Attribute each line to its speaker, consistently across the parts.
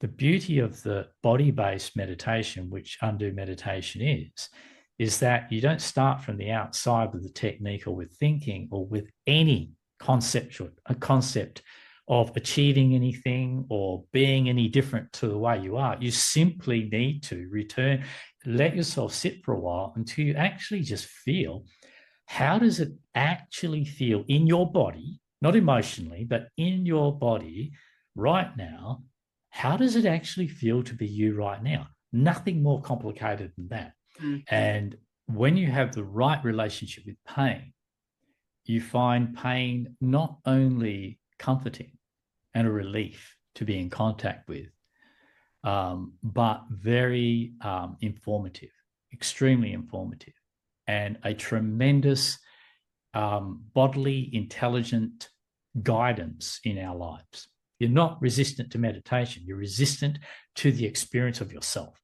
Speaker 1: The beauty of the body-based meditation, which undo meditation is that you don't start from the outside with the technique or with thinking or with any concept of achieving anything or being any different to the way you are. You simply need to return, let yourself sit for a while until you actually just feel, how does it actually feel in your body, not emotionally, but in your body right now? How does it actually feel to be you right now? Nothing more complicated than that. Mm-hmm. And when you have the right relationship with pain, you find pain not only comforting and a relief to be in contact with, but very informative, extremely informative, and a tremendous bodily intelligent guidance in our lives. You're not resistant to meditation. You're resistant to the experience of yourself.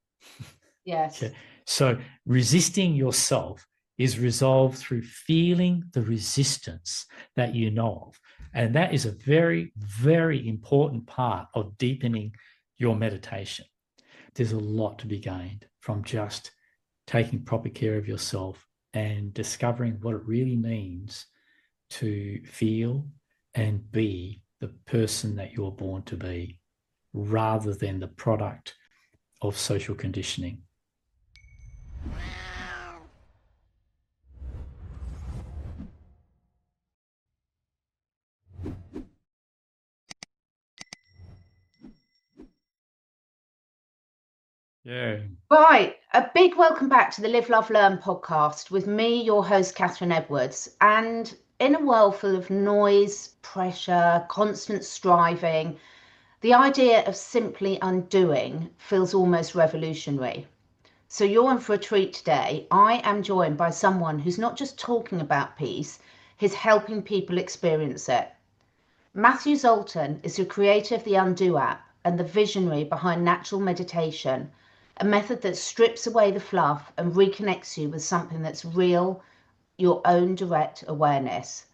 Speaker 2: Yes.
Speaker 1: Okay? So resisting yourself is resolved through feeling the resistance that you know of. And that is a very, very important part of deepening your meditation. There's a lot to be gained from just taking proper care of yourself and discovering what it really means to feel and be the person that you're born to be, rather than the product of social conditioning. Yeah.
Speaker 2: Right. A big welcome back to the Live, Love, Learn podcast with me, your host, Catherine Edwards. And in a world full of noise, pressure, constant striving, the idea of simply undoing feels almost revolutionary. So you're in for a treat today. I am joined by someone who's not just talking about peace, he's helping people experience it. Matthew Zoltan is the creator of the Undo app and the visionary behind natural meditation, a method that strips away the fluff and reconnects you with something that's real, your own direct awareness.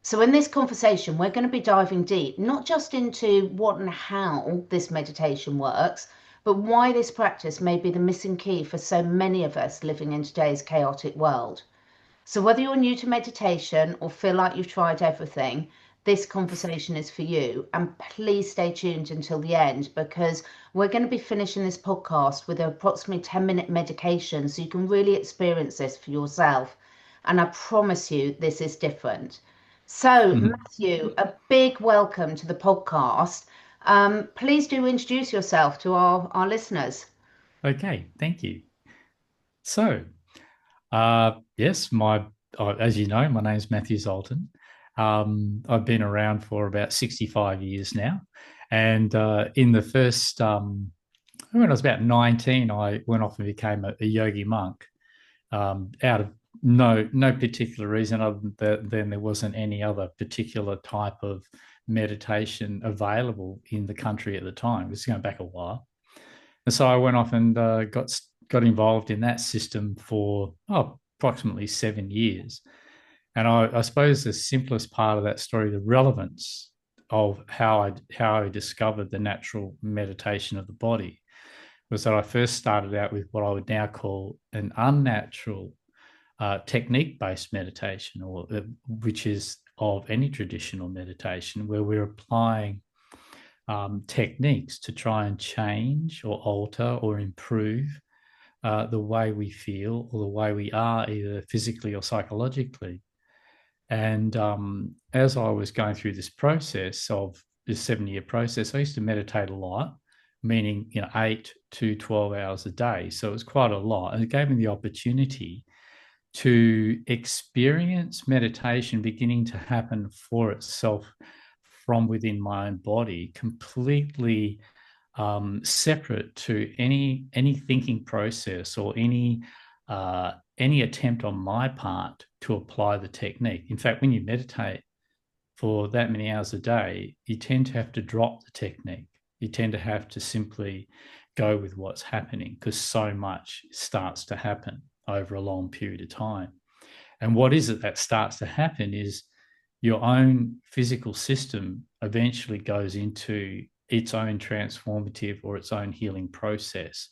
Speaker 2: So in this conversation, we're going to be diving deep, not just into what and how this meditation works, but why this practice may be the missing key for so many of us living in today's chaotic world. So whether you're new to meditation or feel like you've tried everything, this conversation is for you. And please stay tuned until the end, because we're going to be finishing this podcast with an approximately 10-minute medication so you can really experience this for yourself. And I promise you, this is different. So, Matthew, a big welcome to the podcast. Please do introduce yourself to our listeners.
Speaker 1: Okay, thank you. So, yes, as you know, my name is Matthew Zoltan. I've been around for about 65 years now. And in the first, when I was about 19, I went off and became a yogi monk out of no particular reason other than there wasn't any other particular type of meditation available in the country at the time. It was going back a while. And so I went off and got involved in that system for approximately 7 years. And I suppose the simplest part of that story, the relevance of how I discovered the natural meditation of the body, was that I first started out with what I would now call an unnatural technique-based meditation, which is of any traditional meditation, where we're applying techniques to try and change or alter or improve the way we feel or the way we are, either physically or psychologically. And as I was going through this process of this 7-year process, I used to meditate a lot, meaning 8 to 12 hours a day. So it was quite a lot. And it gave me the opportunity to experience meditation beginning to happen for itself from within my own body, completely separate to any thinking process or any attempt on my part to apply the technique. In fact, when you meditate for that many hours a day, you tend to have to drop the technique. You tend to have to simply go with what's happening, because so much starts to happen over a long period of time. And what is it that starts to happen is your own physical system eventually goes into its own transformative or its own healing process.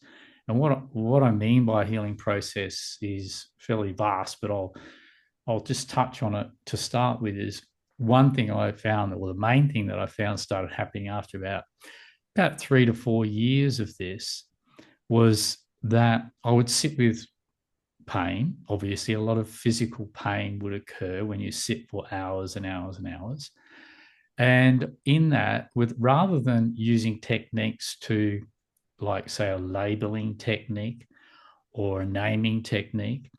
Speaker 1: And what I mean by healing process is fairly vast, but I'll just touch on it to start with. Is one thing I found, or the main thing that I found started happening after about 3 to 4 years of this, was that I would sit with pain. Obviously, a lot of physical pain would occur when you sit for hours and hours and hours. And in that, rather than using techniques to, like, say, a labeling technique or a naming technique,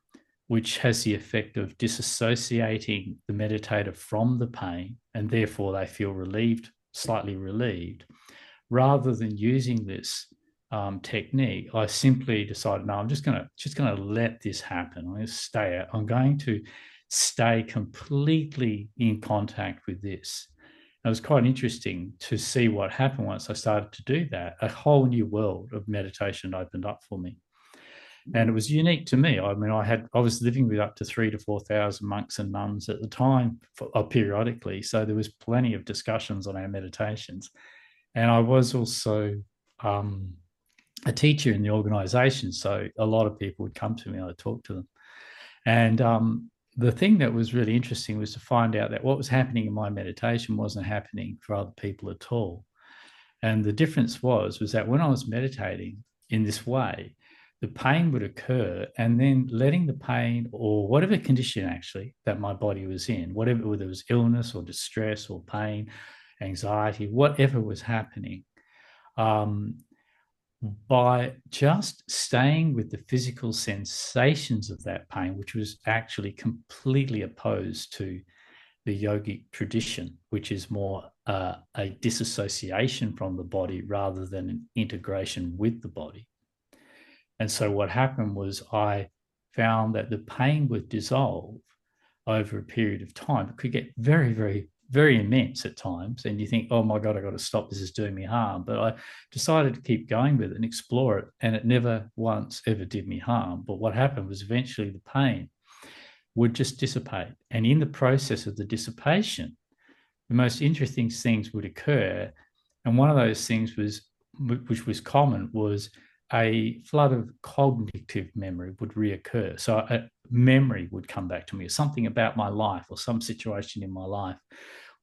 Speaker 1: which has the effect of disassociating the meditator from the pain, and therefore they feel relieved, slightly relieved. Rather than using this technique, I simply decided, no, I'm just going to let this happen. I'm going to stay completely in contact with this. It was quite interesting to see what happened once I started to do that. A whole new world of meditation opened up for me. And it was unique to me. I mean, I was living with up to 3,000 to 4,000 monks and nuns at the time, periodically. So there was plenty of discussions on our meditations. And I was also a teacher in the organization. So a lot of people would come to me, I'd talk to them. And the thing that was really interesting was to find out that what was happening in my meditation wasn't happening for other people at all. And the difference was that when I was meditating in this way, the pain would occur, and then letting the pain, or whatever condition actually that my body was in, whether it was illness or distress or pain, anxiety, whatever was happening, by just staying with the physical sensations of that pain, which was actually completely opposed to the yogic tradition, which is more a disassociation from the body rather than an integration with the body. And so what happened was I found that the pain would dissolve over a period of time. It could get very, very, very immense at times. And you think, oh my God, I've got to stop. This is doing me harm. But I decided to keep going with it and explore it. And it never once ever did me harm. But what happened was eventually the pain would just dissipate. And in the process of the dissipation, the most interesting things would occur. And one of those things which was common, was a flood of cognitive memory would reoccur. So a memory would come back to me, or something about my life or some situation in my life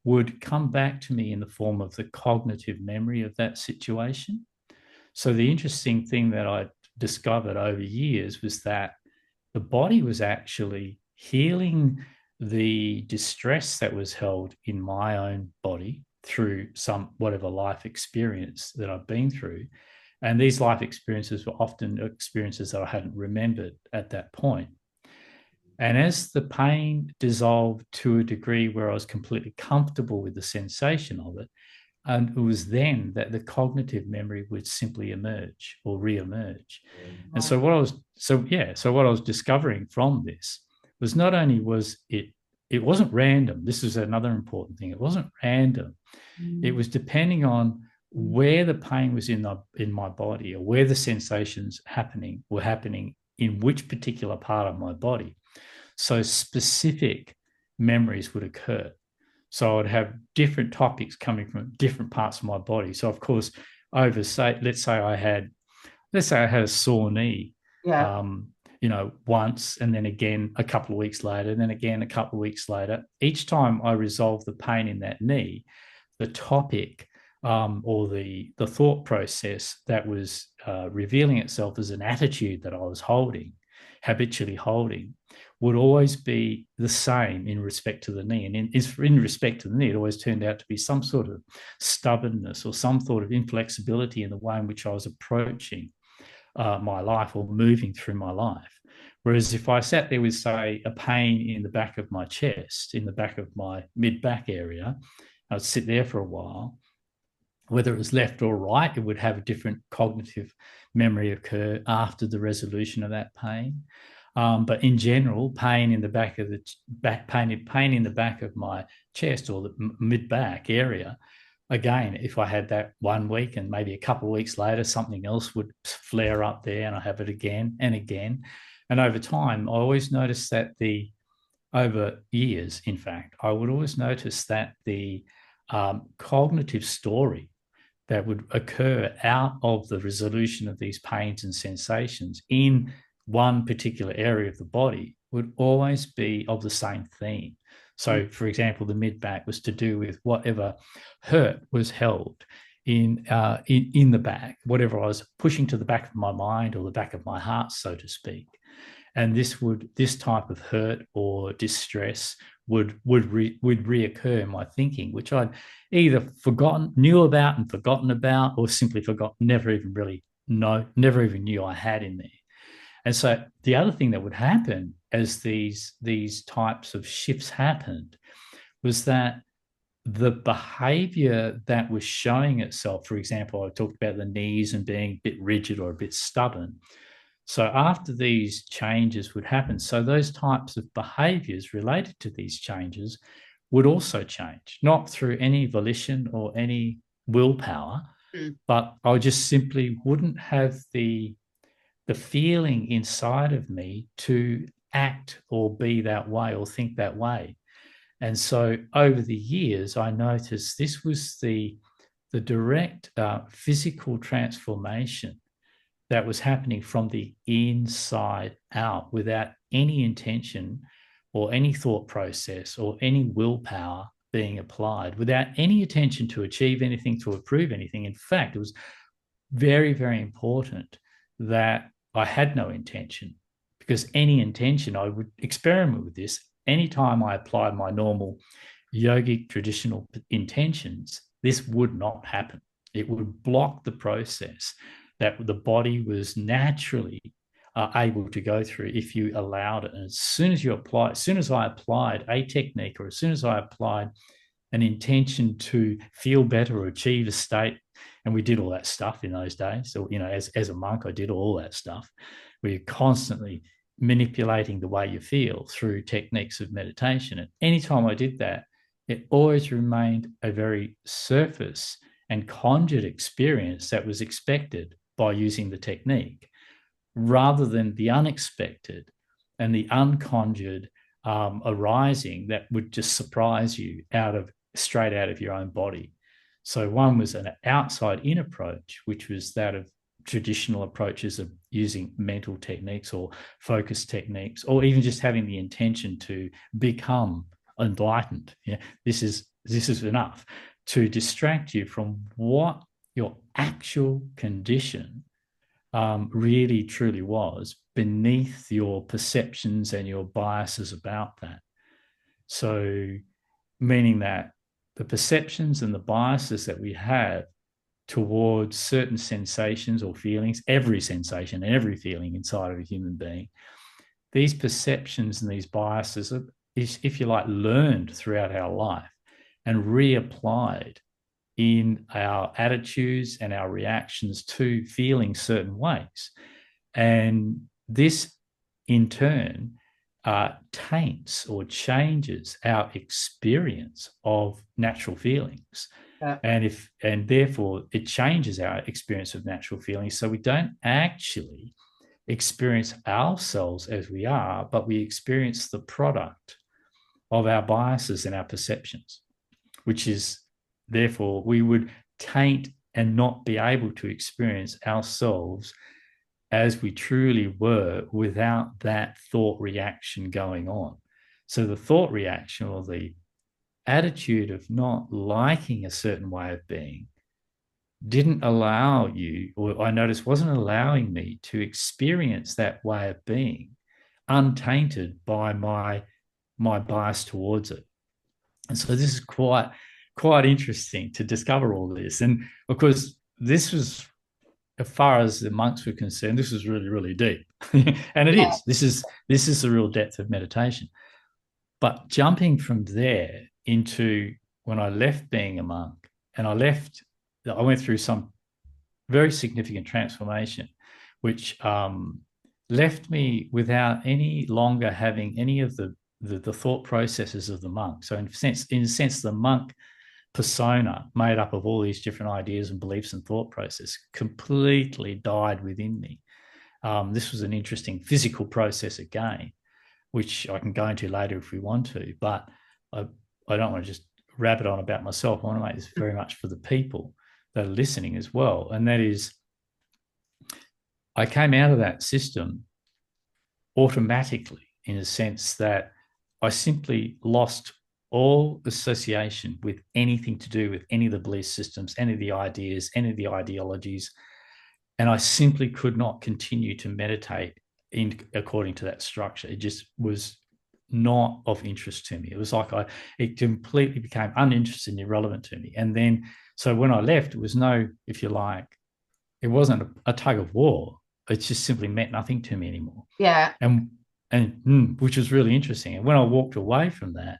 Speaker 1: would come back to me in the form of the cognitive memory of that situation. So the interesting thing that I discovered over years was that the body was actually healing the distress that was held in my own body through some whatever life experience that I've been through. And these life experiences were often experiences that I hadn't remembered at that point. And as the pain dissolved to a degree where I was completely comfortable with the sensation of it, and it was then that the cognitive memory would simply emerge or re-emerge. And so what I was discovering from this was not only was it wasn't random. This is another important thing. It wasn't random. It was depending on where the pain was in my body, or where the sensations were happening in which particular part of my body. So specific memories would occur. So I'd have different topics coming from different parts of my body. So of course, let's say I had a sore knee, once, and then again a couple of weeks later, and then again a couple of weeks later. Each time I resolved the pain in that knee, the topic or the thought process that was revealing itself as an attitude that I was habitually holding, would always be the same in respect to the knee. And in respect to the knee, it always turned out to be some sort of stubbornness or some sort of inflexibility in the way in which I was approaching my life or moving through my life. Whereas if I sat there with, say, a pain in the back of my chest, in the back of my mid-back area, I'd sit there for a while. Whether it was left or right, it would have a different cognitive memory occur after the resolution of that pain. But in general, pain in the back of pain in the back of my chest or the mid-back area, again, if I had that 1 week and maybe a couple of weeks later, something else would flare up there and I have it again and again. And over time, I always noticed that over years, in fact, I would always notice that the cognitive story that would occur out of the resolution of these pains and sensations in one particular area of the body would always be of the same theme. So, for example, the mid-back was to do with whatever hurt was held in the back, whatever I was pushing to the back of my mind or the back of my heart, so to speak. And this type of hurt or distress would reoccur in my thinking, which I'd either knew about and forgotten about, or simply forgot, never even knew I had in there. And so the other thing that would happen as these types of shifts happened was that the behavior that was showing itself, for example, I talked about the knees and being a bit rigid or a bit stubborn. So after these changes would happen, so those types of behaviors related to these changes would also change, not through any volition or any willpower, but I just simply wouldn't have the feeling inside of me to act or be that way or think that way. And so over the years, I noticed this was the direct physical transformation that was happening from the inside out without any intention or any thought process or any willpower being applied, without any attention to achieve anything, to improve anything. In fact, it was very, very important that I had no intention, because any intention, I would experiment with this. Anytime I applied my normal yogic traditional intentions, this would not happen. It would block the process that the body was naturally able to go through if you allowed it. And as soon as I applied a technique, or as soon as I applied an intention to feel better or achieve a state, and we did all that stuff in those days. So, as a monk, I did all that stuff. We're constantly manipulating the way you feel through techniques of meditation. And anytime I did that, it always remained a very surface and conjured experience that was expected by using the technique, rather than the unexpected and the unconjured arising that would just surprise you straight out of your own body. So one was an outside-in approach, which was that of traditional approaches of using mental techniques or focus techniques, or even just having the intention to become enlightened. Yeah, this is enough to distract you from what your actual condition really truly was beneath your perceptions and your biases about that. So, meaning that the perceptions and the biases that we have towards certain sensations or feelings, every sensation and every feeling inside of a human being, these perceptions and these biases are, if you like, learned throughout our life and reapplied in our attitudes and our reactions to feeling certain ways. And this, in turn, taints or changes our experience of natural feelings. And therefore, it changes our experience of natural feelings. So we don't actually experience ourselves as we are, but we experience the product of our biases and our perceptions, which is, therefore, we would taint and not be able to experience ourselves as we truly were without that thought reaction going on. So the thought reaction, or the attitude of not liking a certain way of being, didn't allow you, or I noticed wasn't allowing me to experience that way of being untainted by my bias towards it. And so this is quite interesting to discover all this. And of course, this was, as far as the monks were concerned, this was really, really deep. And it is. This is the real depth of meditation. But jumping from there into when I left being a monk, and I went through some very significant transformation, which left me without any longer having any of the thought processes of the monk. So in a sense, the monk persona, made up of all these different ideas and beliefs and thought process, completely died within me. This was an interesting physical process again, which I can go into later if we want to, but I don't want to just rabbit on about myself. I want to make this very much for the people that are listening as well. And that is, I came out of that system automatically, in a sense that I simply lost all association with anything to do with any of the belief systems, any of the ideas, any of the ideologies. And I simply could not continue to meditate according to that structure. It just was not of interest to me. It was like it completely became uninterested and irrelevant to me. And then, so when I left, it was no, if you like, it wasn't a tug of war. It just simply meant nothing to me anymore.
Speaker 2: Yeah.
Speaker 1: And which was really interesting. And when I walked away from that,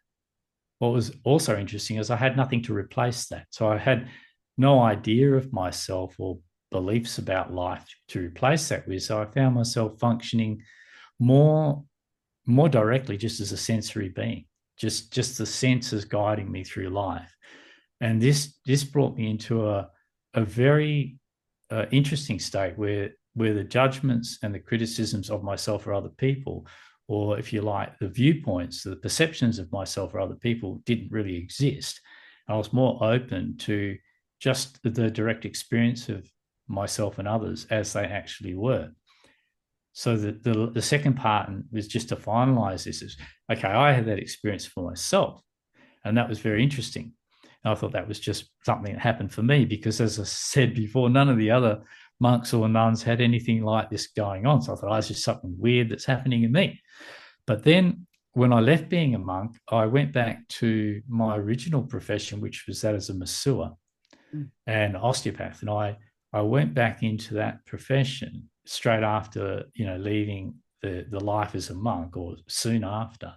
Speaker 1: what was also interesting is I had nothing to replace that. So I had no idea of myself or beliefs about life to replace that with. So I found myself functioning more directly just as a sensory being, just the senses guiding me through life. And this brought me into a very interesting state where the judgments and the criticisms of myself or other people, or if you like, the viewpoints, the perceptions of myself or other people didn't really exist. I was more open to just the direct experience of myself and others as they actually were. So the second part was just to finalize this is, okay, I had that experience for myself, and that was very interesting. And I thought that was just something that happened for me because, as I said before, none of the other monks or nuns had anything like this going on. So I thought, it's just something weird that's happening in me. But then when I left being a monk, I went back to my original profession, which was that as a masseur and osteopath. And I went back into that profession straight after, leaving the life as a monk, or soon after.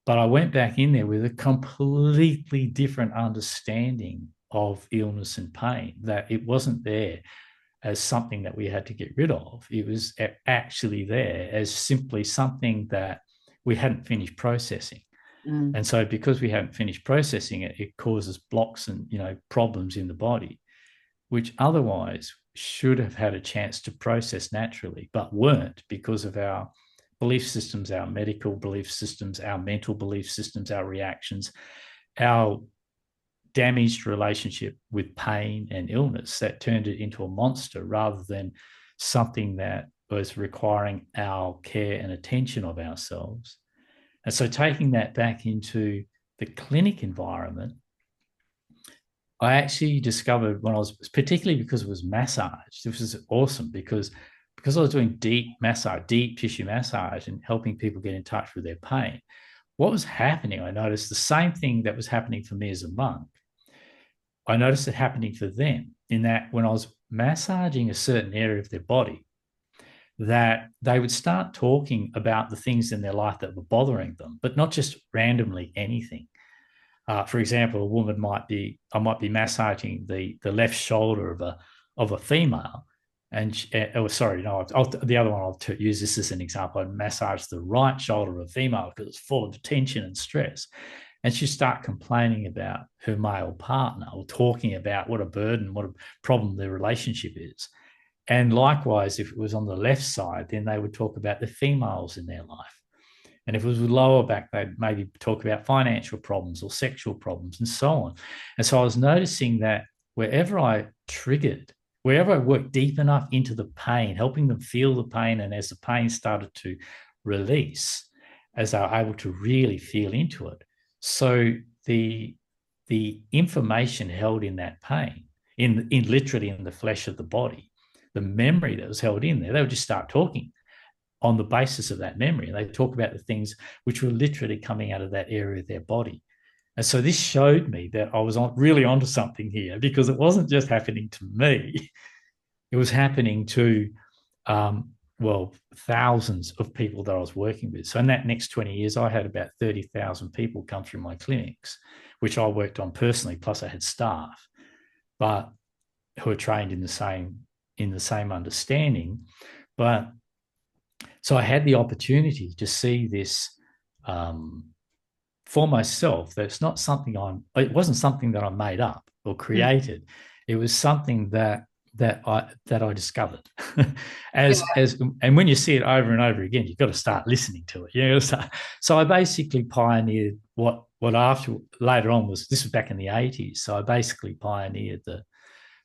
Speaker 1: But I went back in there with a completely different understanding of illness and pain, that it wasn't there as something that we had to get rid of. It was actually there as simply something that we hadn't finished processing. And so because we hadn't finished processing it, it causes blocks and, problems in the body, which otherwise should have had a chance to process naturally, but weren't because of our belief systems, our medical belief systems, our mental belief systems, our reactions, our damaged relationship with pain and illness that turned it into a monster rather than something that was requiring our care and attention of ourselves. And so taking that back into the clinic environment, I actually discovered when I was, particularly because it was massage, this was awesome because I was doing deep massage, deep tissue massage and helping people get in touch with their pain. What was happening, I noticed the same thing that was happening for me as a monk. I noticed it happening for them, in that when I was massaging a certain area of their body, that they would start talking about the things in their life that were bothering them, but not just randomly anything. For example, a woman I might be massaging the left shoulder of a female, and the other one I'll use this as an example. I'd massage the right shoulder of a female because it's full of tension and stress, and she'd start complaining about her male partner or talking about what a burden, what a problem their relationship is. And likewise, if it was on the left side, then they would talk about the females in their life. And if it was lower back, they'd maybe talk about financial problems or sexual problems and so on. And so I was noticing that wherever I worked deep enough into the pain, helping them feel the pain, and as the pain started to release, as they were able to really feel into it, so the information held in that pain, in literally in the flesh of the body, the memory that was held in there, they would just start talking on the basis of that memory. And they talk about the things which were literally coming out of that area of their body. And so this showed me that I was really onto something here, because it wasn't just happening to me. It was happening to, thousands of people that I was working with. So in that next 20 years, I had about 30,000 people come through my clinics, which I worked on personally, plus I had staff, but who were trained in the same understanding. But so I had the opportunity to see this for myself. That it's not something it wasn't something that I made up or created. It was something that I discovered. And when you see it over and over again, you've got to start listening to it. So I basically pioneered what after later on this was back in the 80s. So I basically pioneered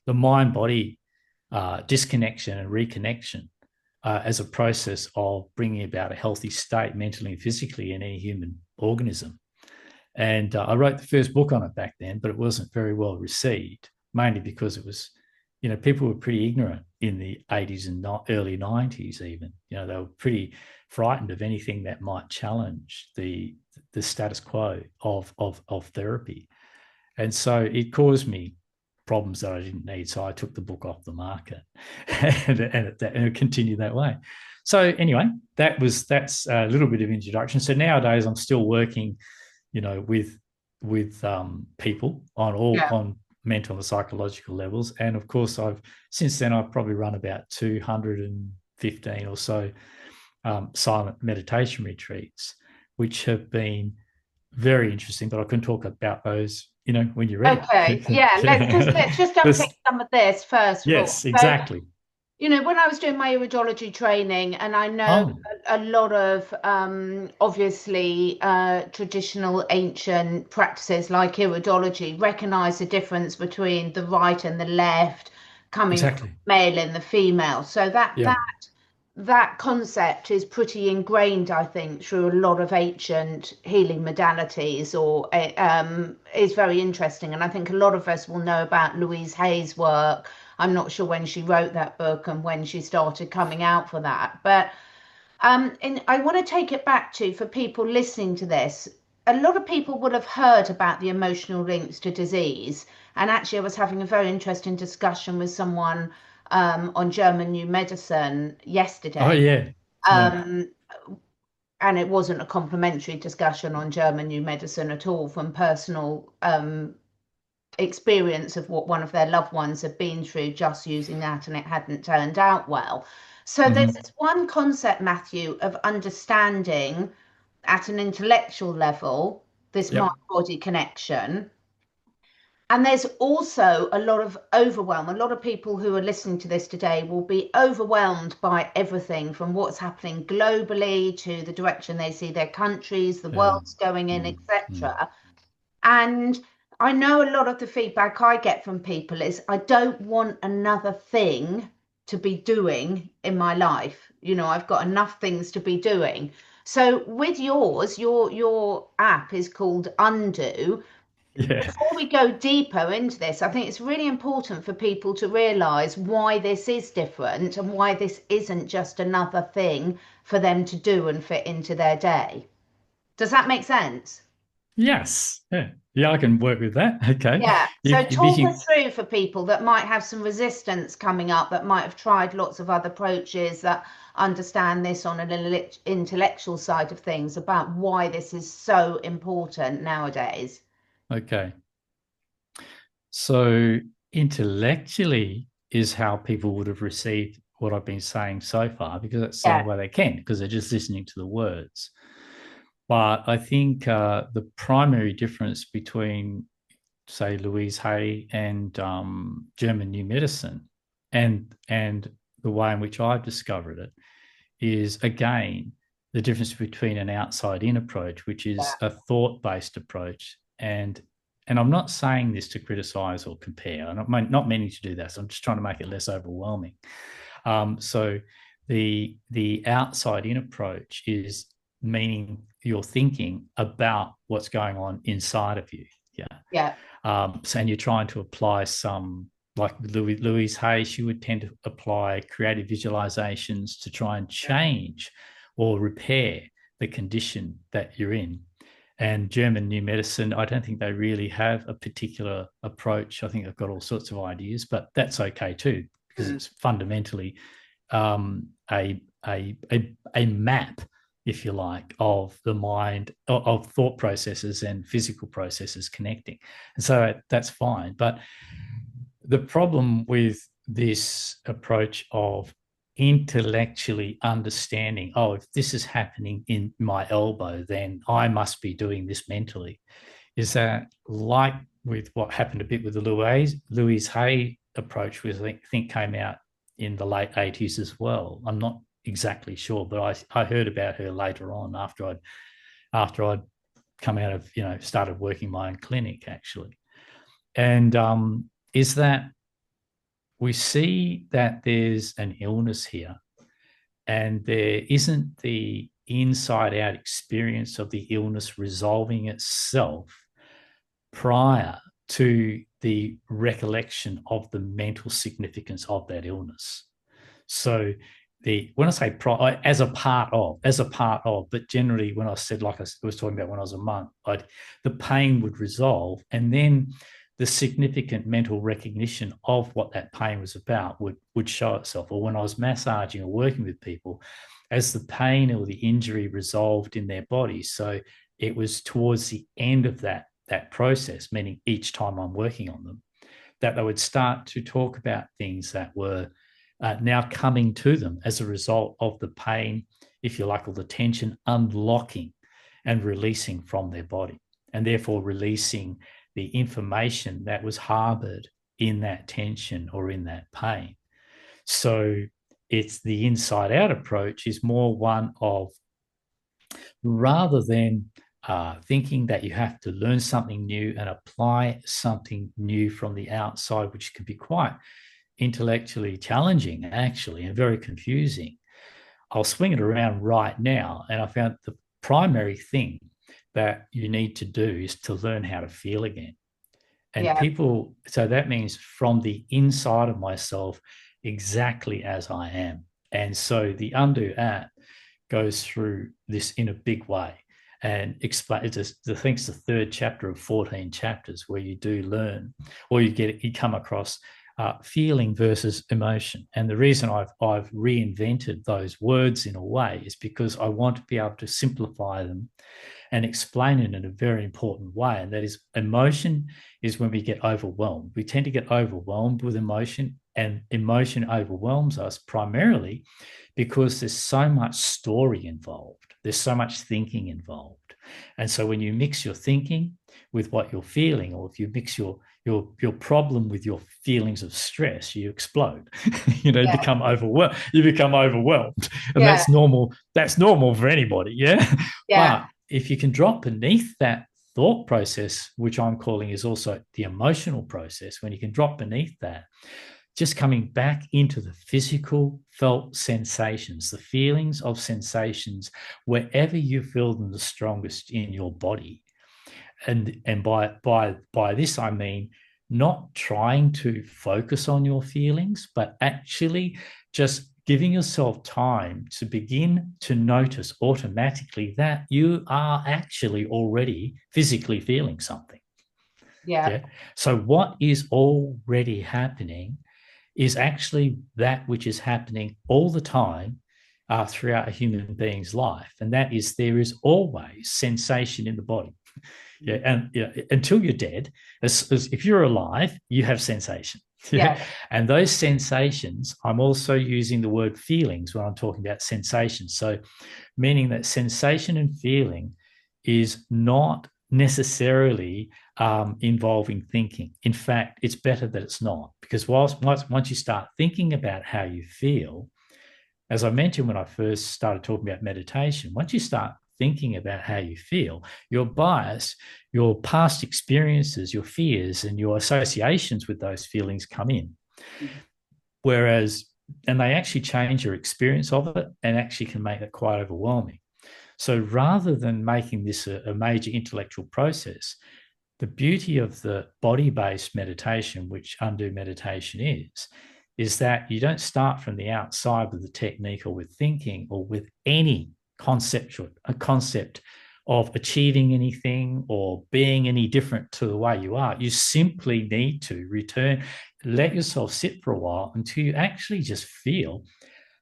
Speaker 1: the mind-body disconnection and reconnection as a process of bringing about a healthy state mentally and physically in any human organism. And I wrote the first book on it back then, but it wasn't very well received, mainly because it was, people were pretty ignorant in the 80s and early 90s even. They were pretty frightened of anything that might challenge the status quo of therapy. And so it caused me problems that I didn't need. So I took the book off the market and it continued that way. So anyway, that's a little bit of introduction. So nowadays I'm still working, with people on mental and psychological levels. And of course, since then I've probably run about 215 or so silent meditation retreats, which have been very interesting, but I can talk about those, when you're ready.
Speaker 2: Okay, yeah, let's just unpick some of this first.
Speaker 1: Yes, exactly.
Speaker 2: When I was doing my iridology training, and I know a lot of obviously traditional ancient practices like iridology recognize the difference between the right and the left, coming from the male and the female. So that concept is pretty ingrained, I think, through a lot of ancient healing modalities, or is very interesting. And I think a lot of us will know about Louise Hay's work. I'm not sure when she wrote that book and when she started coming out for that. But and I want to take it back to, for people listening to this, a lot of people would have heard about the emotional links to disease. And actually, I was having a very interesting discussion with someone on German New Medicine yesterday.
Speaker 1: Oh, yeah.
Speaker 2: And it wasn't a complimentary discussion on German New Medicine at all, from personal experience of what one of their loved ones had been through just using that, and it hadn't turned out well. So there's this one concept, Matthew, of understanding at an intellectual level this mind-body connection. And there's also a lot of overwhelm. A lot of people who are listening to this today will be overwhelmed by everything from what's happening globally to the direction they see their countries, the world's going in, etc. And I know a lot of the feedback I get from people is, I don't want another thing to be doing in my life. I've got enough things to be doing. So with yours, your app is called Undo.
Speaker 1: Yeah.
Speaker 2: Before we go deeper into this, I think it's really important for people to realize why this is different and why this isn't just another thing for them to do and fit into their day. Does that make sense?
Speaker 1: Yes. Yeah, I can work with that. Okay.
Speaker 2: Yeah. So talk us through, for people that might have some resistance coming up, that might have tried lots of other approaches, that understand this on an intellectual side of things, about why this is so important nowadays.
Speaker 1: Okay. So intellectually is how people would have received what I've been saying so far, because that's the only way they can, because they're just listening to the words. But I think the primary difference between, say, Louise Hay and German New Medicine and the way in which I've discovered it is, again, the difference between an outside-in approach, which is a thought-based approach. And I'm not saying this to criticize or compare. I'm not meaning to do that. So I'm just trying to make it less overwhelming. So the outside-in approach is meaning you're thinking about what's going on inside of you. So, and you're trying to apply some, like Louise Hay, she would tend to apply creative visualizations to try and change or repair the condition that you're in. And German New Medicine, I don't think they really have a particular approach. I think they've got all sorts of ideas, but that's okay too, because it's fundamentally a map, if you like, of the mind, of thought processes and physical processes connecting. And so that's fine. But the problem with this approach of intellectually understanding, if this is happening in my elbow, then I must be doing this mentally, is that, like with what happened a bit with the Louise Hay approach, which I think came out in the late 80s as well. I'm not exactly sure, but I heard about her later on, after I'd come out of, started working my own clinic, actually. And is that we see that there's an illness here, and there isn't the inside out experience of the illness resolving itself prior to the recollection of the mental significance of that illness. So when I say as a part of, but generally when I said, like I was talking about when I was a monk, the pain would resolve, and then the significant mental recognition of what that pain was about would show itself. Or when I was massaging or working with people, as the pain or the injury resolved in their body. So it was towards the end of that process, meaning each time I'm working on them, that they would start to talk about things that were now coming to them as a result of the pain, if you like, or the tension unlocking and releasing from their body, and therefore releasing the information that was harbored in that tension or in that pain. So it's the inside out approach is more one of, rather than thinking that you have to learn something new and apply something new from the outside, which can be quite intellectually challenging, actually, and very confusing. I'll swing it around right now. And I found the primary thing that you need to do is to learn how to feel again. And people, so that means from the inside of myself, exactly as I am. And so the Undo app goes through this in a big way and explain. It's I think it's the third chapter of 14 chapters where you do learn, or you come across feeling versus emotion. And the reason I've reinvented those words in a way is because I want to be able to simplify them and explain it in a very important way. And that is, emotion is when we get overwhelmed. We tend to get overwhelmed with emotion, and emotion overwhelms us primarily because there's so much story involved. There's so much thinking involved. And so when you mix your thinking with what you're feeling, or if you mix your problem with your feelings of stress, you explode. You become overwhelmed. And that's normal. That's normal for anybody. But if you can drop beneath that thought process, which I'm calling is also the emotional process, when you can drop beneath that, just coming back into the physical felt sensations, the feelings of sensations, wherever you feel them the strongest in your body. And by this, I mean not trying to focus on your feelings, but actually just giving yourself time to begin to notice automatically that you are actually already physically feeling something. So what is already happening is actually that which is happening all the time throughout a human being's life. And that is, there is always sensation in the body. And until you're dead, as if you're alive, you have sensation. And those sensations, I'm also using the word feelings when I'm talking about sensations. So meaning that sensation and feeling is not necessarily involving thinking. In fact, it's better that it's not, because once you start thinking about how you feel, as I mentioned when I first started talking about meditation, once you start thinking about how you feel, your bias, your past experiences, your fears, and your associations with those feelings come in. And they actually change your experience of it and actually can make it quite overwhelming. So rather than making this a major intellectual process, the beauty of the body-based meditation, which Undo meditation is that you don't start from the outside with the technique or with thinking or with any concept of achieving anything or being any different to the way you are. You simply need to return, let yourself sit for a while until you actually just feel,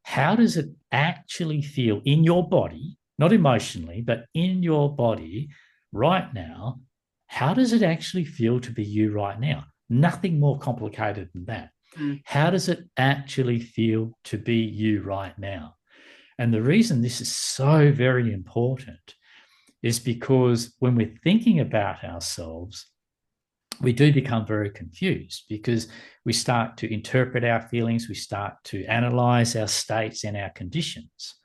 Speaker 1: how does it actually feel in your body, not emotionally, but in your body right now? How does it actually feel to be you right now? Nothing more complicated than that. How does it actually feel to be you right now? And the reason this is so very important is because when we're thinking about ourselves, we do become very confused because we start to interpret our feelings, we start to analyze our states and our conditions.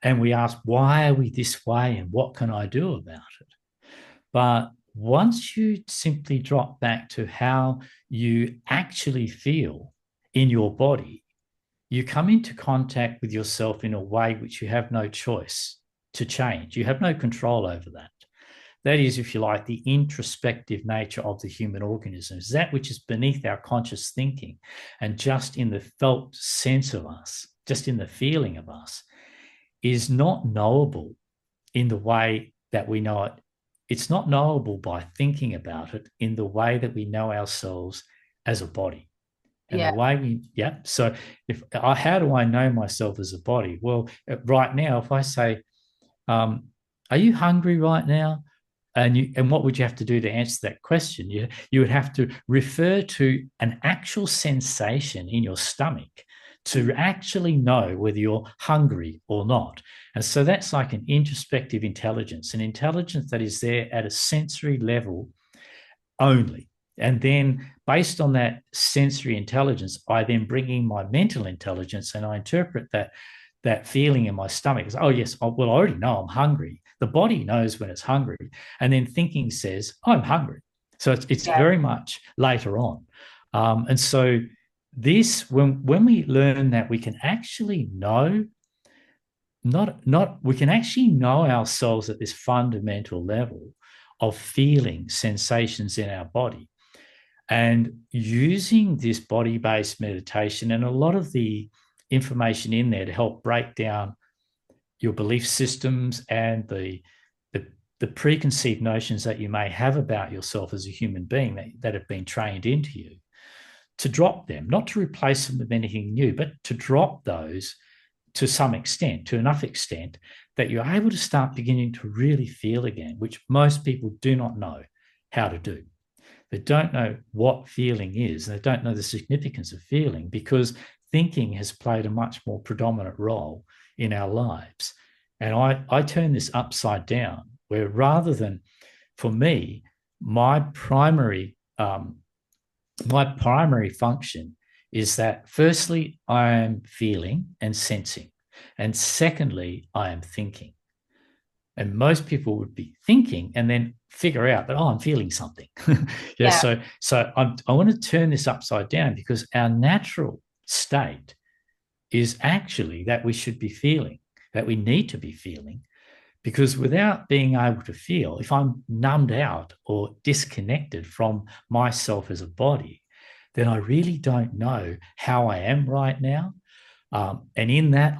Speaker 1: And we ask, why are we this way and what can I do about it? But once you simply drop back to how you actually feel in your body, you come into contact with yourself in a way which you have no choice to change. You have no control over that. That is, if you like, the introspective nature of the human organism, is that which is beneath our conscious thinking and just in the felt sense of us, just in the feeling of us, is not knowable in the way that we know it. It's not knowable by thinking about it in the way that we know ourselves as a body. And the way so how do I know myself as a body? Well, right now, if I say, are you hungry right now? And what would you have to do to answer that question? You would have to refer to an actual sensation in your stomach to actually know whether you're hungry or not. And so that's like an introspective intelligence, an intelligence that is there at a sensory level only. And then based on that sensory intelligence, I then bring in my mental intelligence and I interpret that feeling in my stomach as, oh, yes, I already know I'm hungry. The body knows when it's hungry. And then thinking says, I'm hungry. So it's very much later on. And so this, when we learn that we can actually know, we can actually know ourselves at this fundamental level of feeling sensations in our body. And using this body-based meditation and a lot of the information in there to help break down your belief systems and the preconceived notions that you may have about yourself as a human being that have been trained into you, to drop them, not to replace them with anything new, but to drop those to some extent, to enough extent that you're able to start beginning to really feel again, which most people do not know how to do. They don't know what feeling is. They don't know the significance of feeling because thinking has played a much more predominant role in our lives. And I turn this upside down, where rather than, for me, my primary function is that firstly, I am feeling and sensing. And secondly, I am thinking. And most people would be thinking and then figure out that, I'm feeling something. So I want to turn this upside down because our natural state is actually that we should be feeling, that we need to be feeling, because without being able to feel, if I'm numbed out or disconnected from myself as a body, then I really don't know how I am right now. And in that,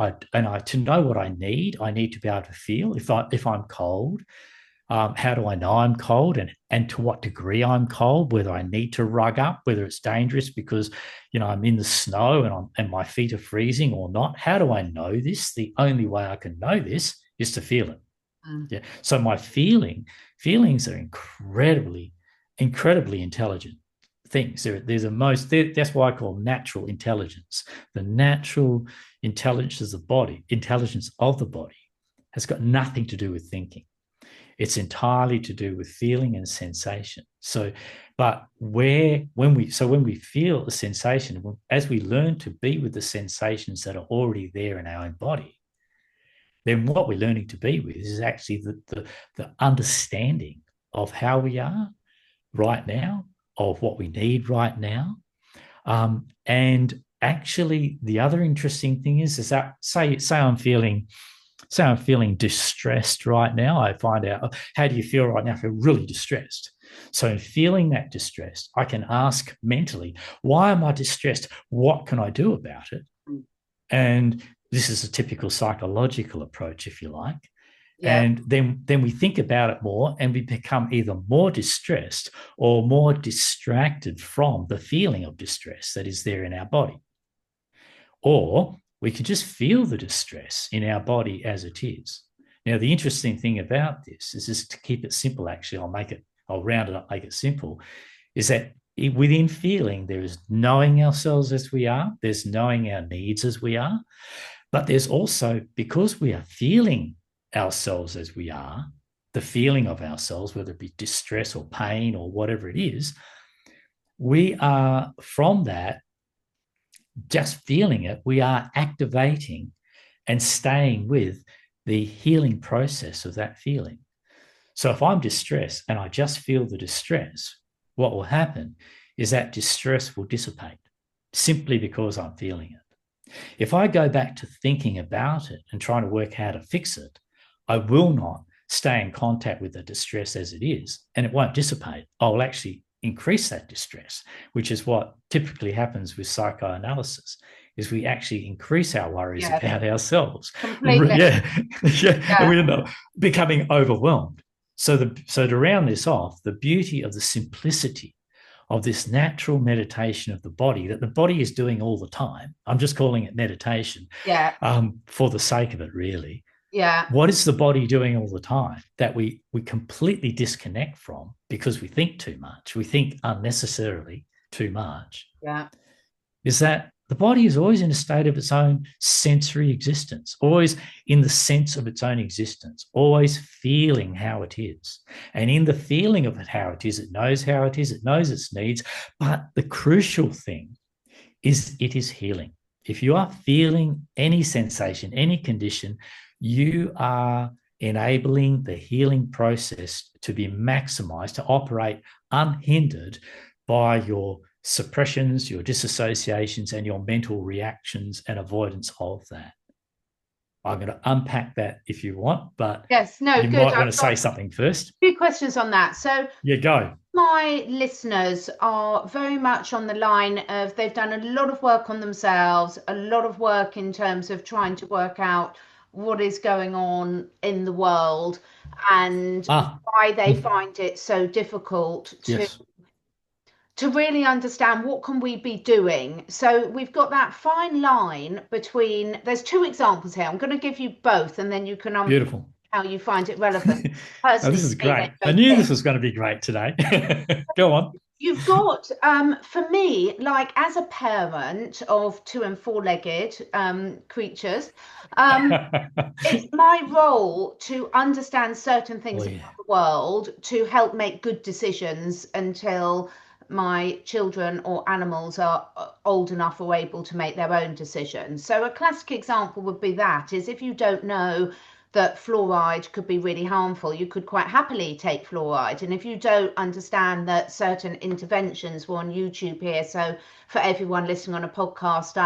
Speaker 1: to know what I need to be able to feel. If I'm cold, how do I know I'm cold, and to what degree I'm cold? Whether I need to rug up, whether it's dangerous because I'm in the snow and my feet are freezing or not. How do I know this? The only way I can know this is to feel it. Yeah. So my feelings are incredibly, incredibly intelligent things. That's why I call natural intelligence. The natural intelligence of the body has got nothing to do with thinking. It's entirely to do with feeling and sensation. So, but when we feel a sensation, as we learn to be with the sensations that are already there in our own body, then what we're learning to be with is actually the understanding of how we are right now, of what we need right now. And actually, the other interesting thing is that say I'm feeling distressed right now. I find out, how do you feel right now? I feel really distressed. So in feeling that distress, I can ask mentally, why am I distressed? What can I do about it? And this is a typical psychological approach, if you like. Yeah. And then we think about it more and we become either more distressed or more distracted from the feeling of distress that is there in our body. Or we can just feel the distress in our body as it is. Now, the interesting thing about this is just to keep it simple, actually, I'll round it up, make it simple, is that within feeling, there is knowing ourselves as we are, there's knowing our needs as we are, but there's also, because we are feeling ourselves as we are, the feeling of ourselves, whether it be distress or pain or whatever it is, we are, from that, just feeling it, we are activating and staying with the healing process of that feeling. So if I'm distressed and I just feel the distress, what will happen is that distress will dissipate. simply because I'm feeling it. If I go back to thinking about it and trying to work how to fix it, I will not stay in contact with the distress as it is, and it won't dissipate. I'll actually increase that distress, which is what typically happens with psychoanalysis, is we actually increase our worries about ourselves.
Speaker 2: Completely.
Speaker 1: And we end up becoming overwhelmed. So to round this off, the beauty of the simplicity of this natural meditation of the body, that the body is doing all the time. I'm just calling it meditation for the sake of it, really.
Speaker 2: Yeah.
Speaker 1: What is the body doing all the time that we completely disconnect from because we think too much, we think unnecessarily too much?
Speaker 2: Yeah.
Speaker 1: Is that the body is always in a state of its own sensory existence, always in the sense of its own existence, always feeling how it is. And in the feeling of it, how it is, it knows how it is, it knows its needs. But the crucial thing is it is healing. If you are feeling any sensation, any condition, you are enabling the healing process to be maximized, to operate unhindered by your suppressions, your disassociations, and your mental reactions and avoidance of that. I'm going to unpack that if you want, but
Speaker 2: yes, no,
Speaker 1: you
Speaker 2: good.
Speaker 1: might want to say something first.
Speaker 2: A few questions on that. So
Speaker 1: go.
Speaker 2: My listeners are very much on the line of they've done a lot of work on themselves, a lot of work in terms of trying to work out what is going on in the world and why they find it so difficult to really understand what can we be doing. So we've got that fine line between, there's two examples here. I'm going to give you both and then you can
Speaker 1: beautiful
Speaker 2: how you find it relevant.
Speaker 1: This is great. I knew this was going to be great today. Go on.
Speaker 2: You've got, for me, like as a parent of 2- and 4-legged creatures, it's my role to understand certain things about the world to help make good decisions until my children or animals are old enough or able to make their own decisions. So a classic example would be that is if you don't know that fluoride could be really harmful, you could quite happily take fluoride. And if you don't understand that certain interventions were on YouTube here, so for everyone listening on a podcast,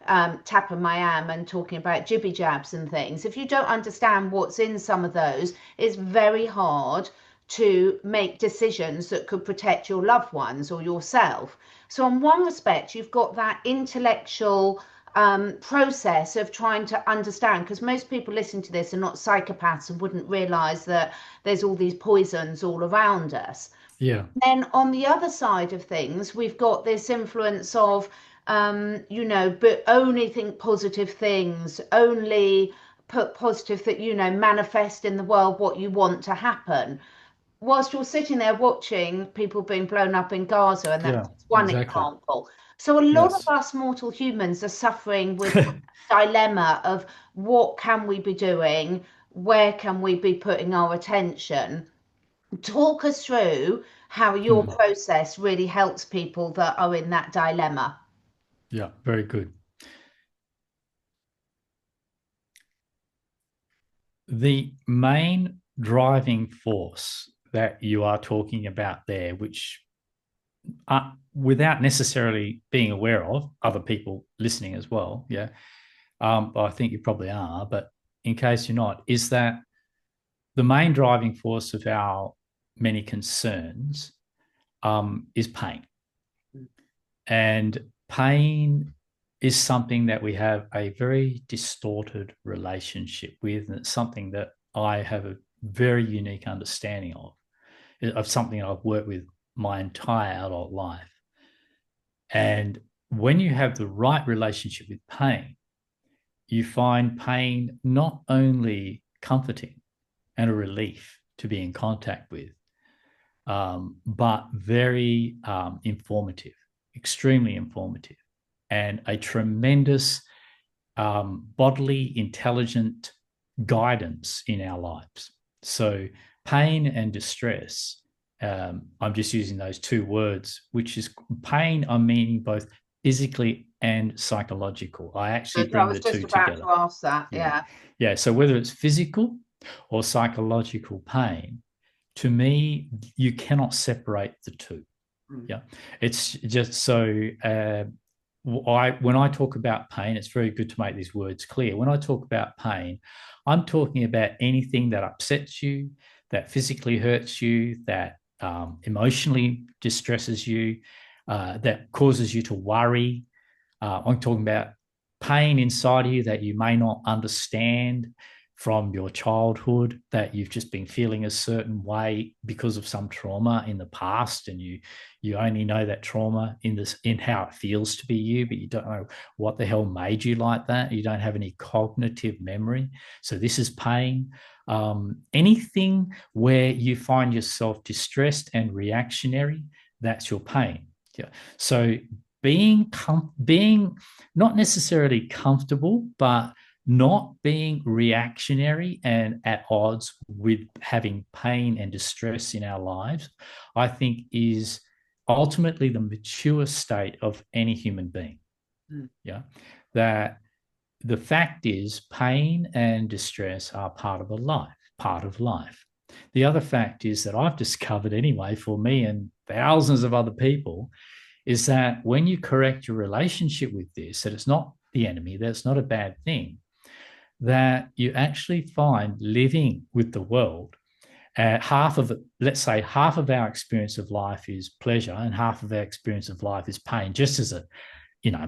Speaker 2: I'm tapping my am and talking about jibby jabs and things. If you don't understand what's in some of those, it's very hard to make decisions that could protect your loved ones or yourself. So in one respect, you've got that intellectual process of trying to understand, because most people listening to this are not psychopaths and wouldn't realize that there's all these poisons all around us. Then on the other side of things, we've got this influence of but only think positive things, only put positive that manifest in the world what you want to happen, whilst you're sitting there watching people being blown up in Gaza, and that's one example. So a lot of us mortal humans are suffering with a dilemma of what can we be doing? Where can we be putting our attention? Talk us through how your process really helps people that are in that dilemma.
Speaker 1: Yeah, very good. The main driving force that you are talking about there, which without necessarily being aware of other people listening as well, I think you probably are, but in case you're not, is that the main driving force of our many concerns is pain. And pain is something that we have a very distorted relationship with, and it's something that I have a very unique understanding of something I've worked with my entire adult life. And when you have the right relationship with pain, you find pain not only comforting and a relief to be in contact with, but very informative, extremely informative, and a tremendous bodily intelligent guidance in our lives. So pain and distress, I'm just using those two words, which is pain, I'm meaning both physically and psychological. I actually bring the two together. I was just about
Speaker 2: to ask that,
Speaker 1: yeah. So whether it's physical or psychological pain, to me, you cannot separate the two. Yeah, it's just so when I talk about pain, it's very good to make these words clear. When I talk about pain, I'm talking about anything that upsets you, that physically hurts you, that emotionally distresses you, that causes you to worry. I'm talking about pain inside of you that you may not understand from your childhood, that you've just been feeling a certain way because of some trauma in the past, and you only know that trauma in how it feels to be you, but you don't know what the hell made you like that. You don't have any cognitive memory. So this is pain. Anything where you find yourself distressed and reactionary, that's your pain. Yeah. So being not necessarily comfortable, but not being reactionary and at odds with having pain and distress in our lives, I think is ultimately the mature state of any human being. Yeah. That the fact is pain and distress are part of life. The other fact is that I've discovered anyway, for me and thousands of other people, is that when you correct your relationship with this, that it's not the enemy, that it's not a bad thing, that you actually find living with the world, let's say half of our experience of life is pleasure and half of our experience of life is pain, just as it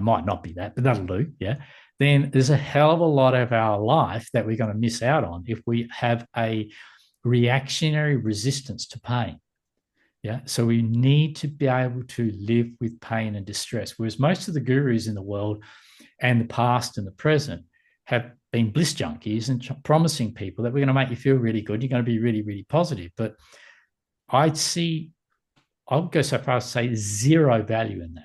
Speaker 1: might not be that, but that'll do, yeah. Then there's a hell of a lot of our life that we're going to miss out on if we have a reactionary resistance to pain. Yeah. So we need to be able to live with pain and distress, whereas most of the gurus in the world and the past and the present have been bliss junkies and promising people that we're going to make you feel really good. You're going to be really, really positive. But I'll go so far as to say zero value in that.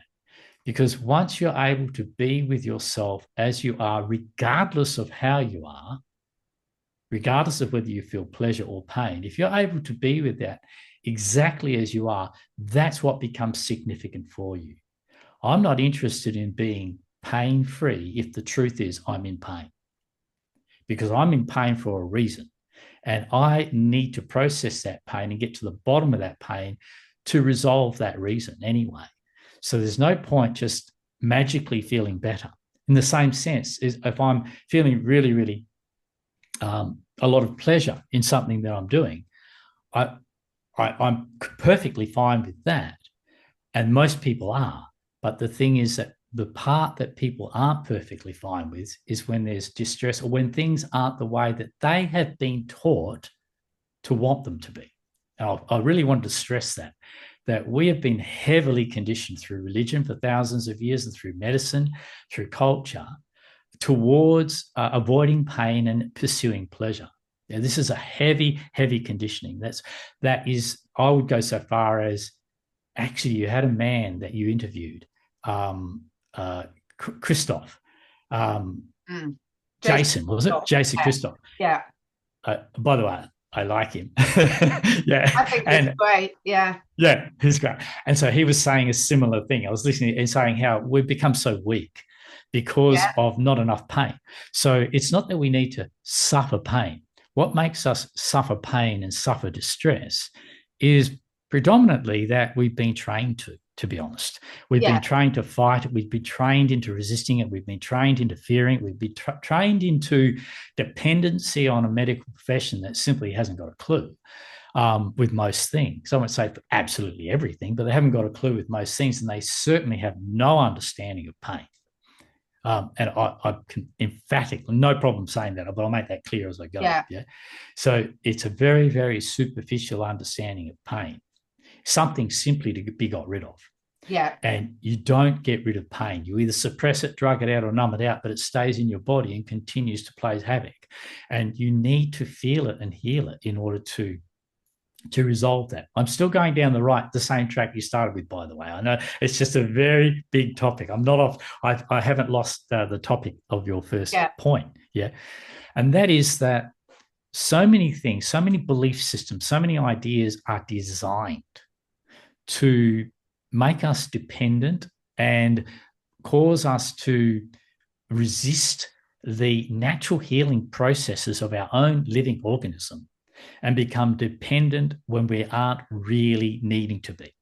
Speaker 1: Because once you're able to be with yourself as you are, regardless of how you are, regardless of whether you feel pleasure or pain, if you're able to be with that exactly as you are, that's what becomes significant for you. I'm not interested in being pain-free if the truth is I'm in pain, because I'm in pain for a reason. And I need to process that pain and get to the bottom of that pain to resolve that reason anyway. So there's no point just magically feeling better. In the same sense, is if I'm feeling really, really a lot of pleasure in something that I'm doing, I'm perfectly fine with that. And most people are. But the thing is that the part that people aren't perfectly fine with is when there's distress or when things aren't the way that they have been taught to want them to be. And I really wanted to stress that we have been heavily conditioned through religion for thousands of years and through medicine, through culture, towards avoiding pain and pursuing pleasure. Now, this is a heavy, heavy conditioning. That is, I would go so far as, actually, you had a man that you interviewed, Christoph, Jason, was it? Jason Christoph.
Speaker 2: Yeah.
Speaker 1: By the way, I like him. Yeah.
Speaker 2: I think he's great. Yeah.
Speaker 1: Yeah, he's great. And so he was saying a similar thing. I was listening and saying how we've become so weak because of not enough pain. So it's not that we need to suffer pain. What makes us suffer pain and suffer distress is predominantly that we've been trained to be honest. We've been trained to fight it. We've been trained into resisting it. We've been trained into fearing it. We've been trained into dependency on a medical profession that simply hasn't got a clue with most things. I won't say for absolutely everything, but they haven't got a clue with most things, and they certainly have no understanding of pain. And I can emphatically, no problem saying that, but I'll make that clear as I go. Yeah. So it's a very, very superficial understanding of pain. Something simply to be got rid of.
Speaker 2: Yeah.
Speaker 1: And you don't get rid of pain. You either suppress it, drug it out, or numb it out, but it stays in your body and continues to play havoc. And you need to feel it and heal it in order to resolve that. I'm still going down the same track you started with, by the way. I know it's just a very big topic. I'm not off. I haven't lost the topic of your first point. Yeah. And that is that so many things, so many belief systems, so many ideas are designed to make us dependent and cause us to resist the natural healing processes of our own living organism and become dependent when we aren't really needing to be.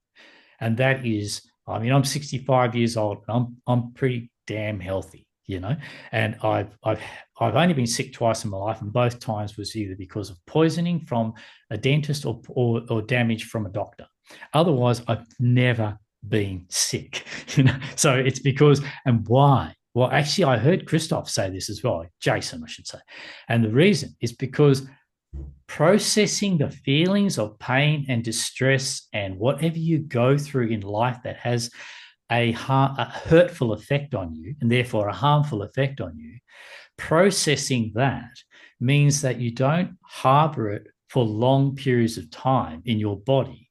Speaker 1: And that is I mean, I'm 65 years old. I'm pretty damn healthy, and I've only been sick twice in my life, and both times was either because of poisoning from a dentist or damage from a doctor. Otherwise, I've never been sick, So it's because, and why? Well, actually, I heard Christoph say this as well, Jason, I should say. And the reason is because processing the feelings of pain and distress and whatever you go through in life that has a hurtful effect on you and therefore a harmful effect on you, processing that means that you don't harbor it for long periods of time in your body,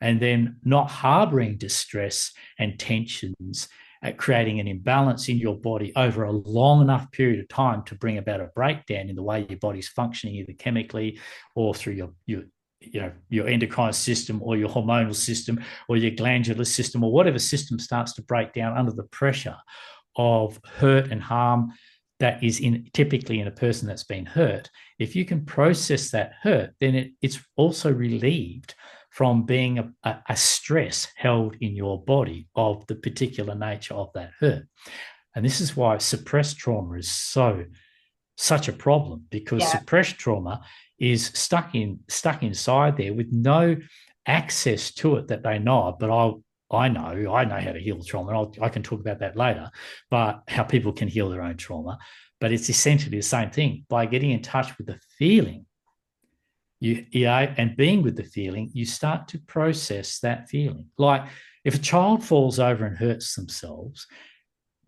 Speaker 1: and then not harboring distress and tensions at creating an imbalance in your body over a long enough period of time to bring about a breakdown in the way your body's functioning, either chemically or through your endocrine system or your hormonal system or your glandular system or whatever system starts to break down under the pressure of hurt and harm that is typically in a person that's been hurt. If you can process that hurt, then it's also relieved from being a stress held in your body of the particular nature of that hurt. And this is why suppressed trauma is such a problem, because suppressed trauma is stuck inside there with no access to it that they know of. But I know how to heal trauma. And I can talk about that later, but how people can heal their own trauma. But it's essentially the same thing. By getting in touch with the feeling, and being with the feeling, you start to process that feeling. Like if a child falls over and hurts themselves,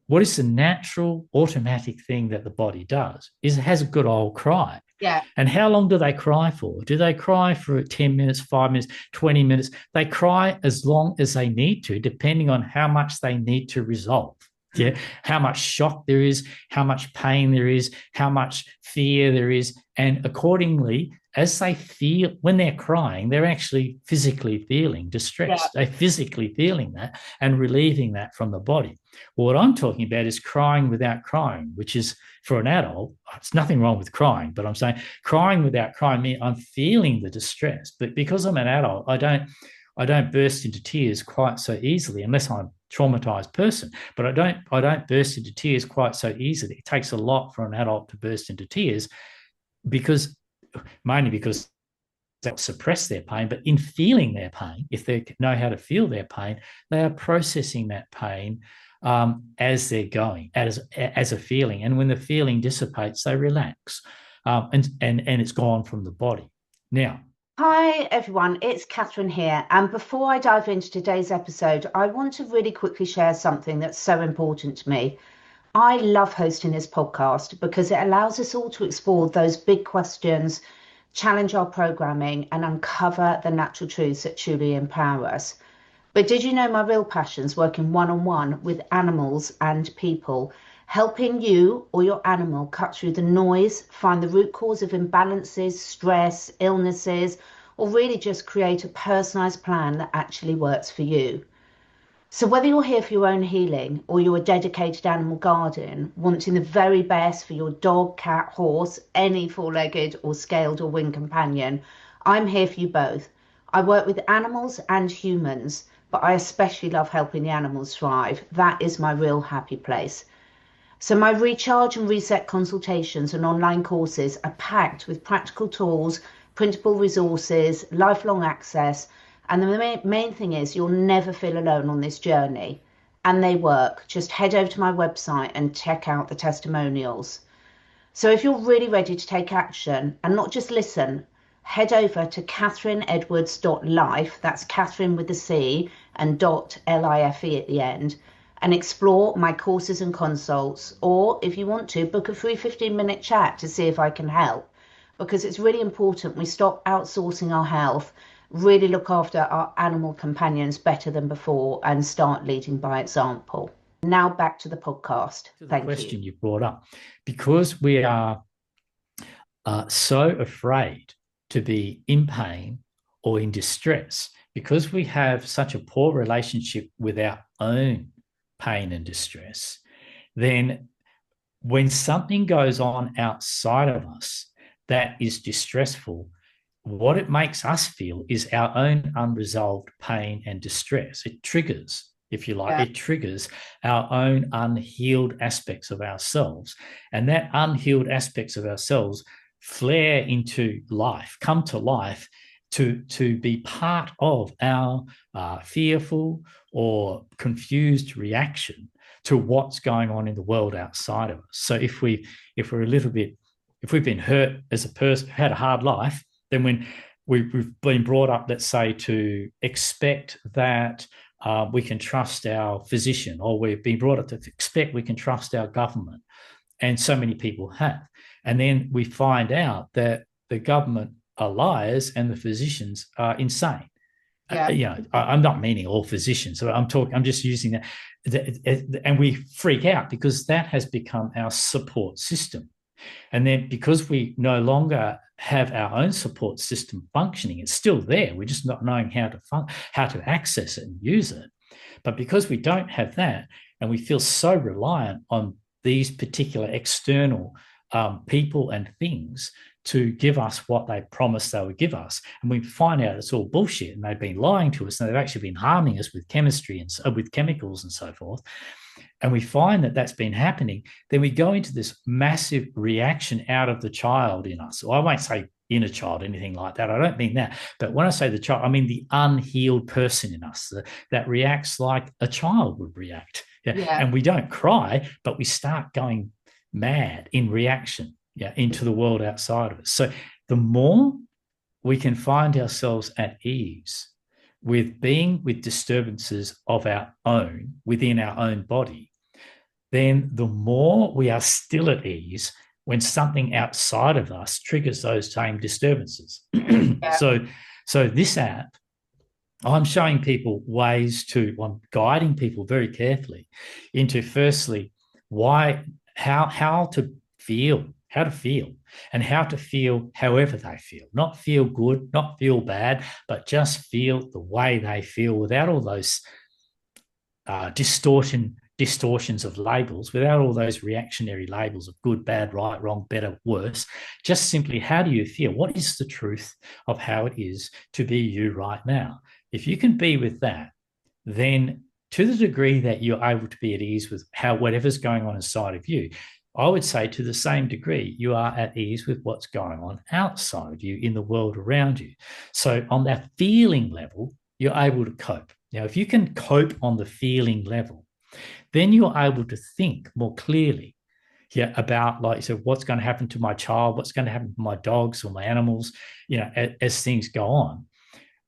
Speaker 1: what is the natural automatic thing that the body does is it has a good old cry.
Speaker 2: Yeah.
Speaker 1: And how long do they cry for? Do they cry for 10 minutes, 5 minutes, 20 minutes? They cry as long as they need to, depending on how much they need to resolve. Yeah, how much shock there is, how much pain there is, how much fear there is. And accordingly, as they feel, when they're crying, they're actually physically feeling distress. Yeah. They're physically feeling that and relieving that from the body. Well, what I'm talking about is crying without crying, which is for an adult, it's nothing wrong with crying, but I'm saying crying without crying means I'm feeling the distress. But because I'm an adult, I don't burst into tears quite so easily unless I'm a traumatized person, but I don't burst into tears quite so easily. It takes a lot for an adult to burst into tears mainly because they suppress their pain, but in feeling their pain, if they know how to feel their pain, they are processing that pain as they're going, as a feeling. And when the feeling dissipates, they relax, and it's gone from the body. Now,
Speaker 2: hi everyone, it's Catherine here, and before I dive into today's episode, I want to really quickly share something that's so important to me. I love hosting this podcast because it allows us all to explore those big questions, challenge our programming, and uncover the natural truths that truly empower us. But did you know my real passion's working one-on-one with animals and people, helping you or your animal cut through the noise, find the root cause of imbalances, stress, illnesses, or really just create a personalized plan that actually works for you. So whether you're here for your own healing or you're a dedicated animal guardian, wanting the very best for your dog, cat, horse, any four-legged or scaled or winged companion, I'm here for you both. I work with animals and humans, but I especially love helping the animals thrive. That is my real happy place. So my recharge and reset consultations and online courses are packed with practical tools, printable resources, lifelong access, and the main thing is you'll never feel alone on this journey. And they work. Just head over to my website and check out the testimonials. So if you're really ready to take action and not just listen, head over to CatherineEdwards.life, that's Catherine with the C and .life at the end, and explore my courses and consults. Or if you want to, book a free 15-minute chat to see if I can help, because it's really important we stop outsourcing our health, really look after our animal companions better than before, and start leading by example. Now back to the podcast. Thank you.
Speaker 1: The question you brought up, because we are so afraid to be in pain or in distress, because we have such a poor relationship with our own pain and distress, then when something goes on outside of us that is distressful, what it makes us feel is our own unresolved pain and distress. It triggers if you like. It triggers our own unhealed aspects of ourselves. And that unhealed aspects of ourselves flare into life, come to life, to be part of our fearful or confused reaction to what's going on in the world outside of us. So if we've been hurt as a person, had a hard life, then when we've been brought up, let's say, to expect that we can trust our physician, or we've been brought up to expect we can trust our government, and so many people have. And then we find out that the government are liars and the physicians are insane. I'm not meaning all physicians. So I'm just using that. And we freak out because that has become our support system. And then because we no longer have our own support system functioning, it's still there. We're just not knowing how to access it and use it. But because we don't have that, and we feel so reliant on these particular external people and things to give us what they promised they would give us, and we find out it's all bullshit, and they've been lying to us, and they've actually been harming us with chemistry and with chemicals and so forth, and we find that that's been happening, then we go into this massive reaction out of the child in us. So I won't say inner child, anything like that. I don't mean that. But when I say the child, I mean the unhealed person in us that reacts like a child would react. And we don't cry, but we start going mad in reaction into the world outside of us. So the more we can find ourselves at ease with being with disturbances of our own within our own body, then the more we are still at ease when something outside of us triggers those same disturbances. So this app, I'm showing people ways I'm guiding people very carefully into, firstly, how to feel, and how to feel however they feel. Not feel good, not feel bad, but just feel the way they feel without all those distortions of labels, without all those reactionary labels of good, bad, right, wrong, better, worse. Just simply, how do you feel? What is the truth of how it is to be you right now? If you can be with that, then to the degree that you're able to be at ease with whatever's going on inside of you, I would say to the same degree, you are at ease with what's going on outside of you in the world around you. So on that feeling level, you're able to cope. Now, if you can cope on the feeling level, then you're able to think more clearly about, like you said, what's going to happen to my child, what's going to happen to my dogs or my animals, as things go on.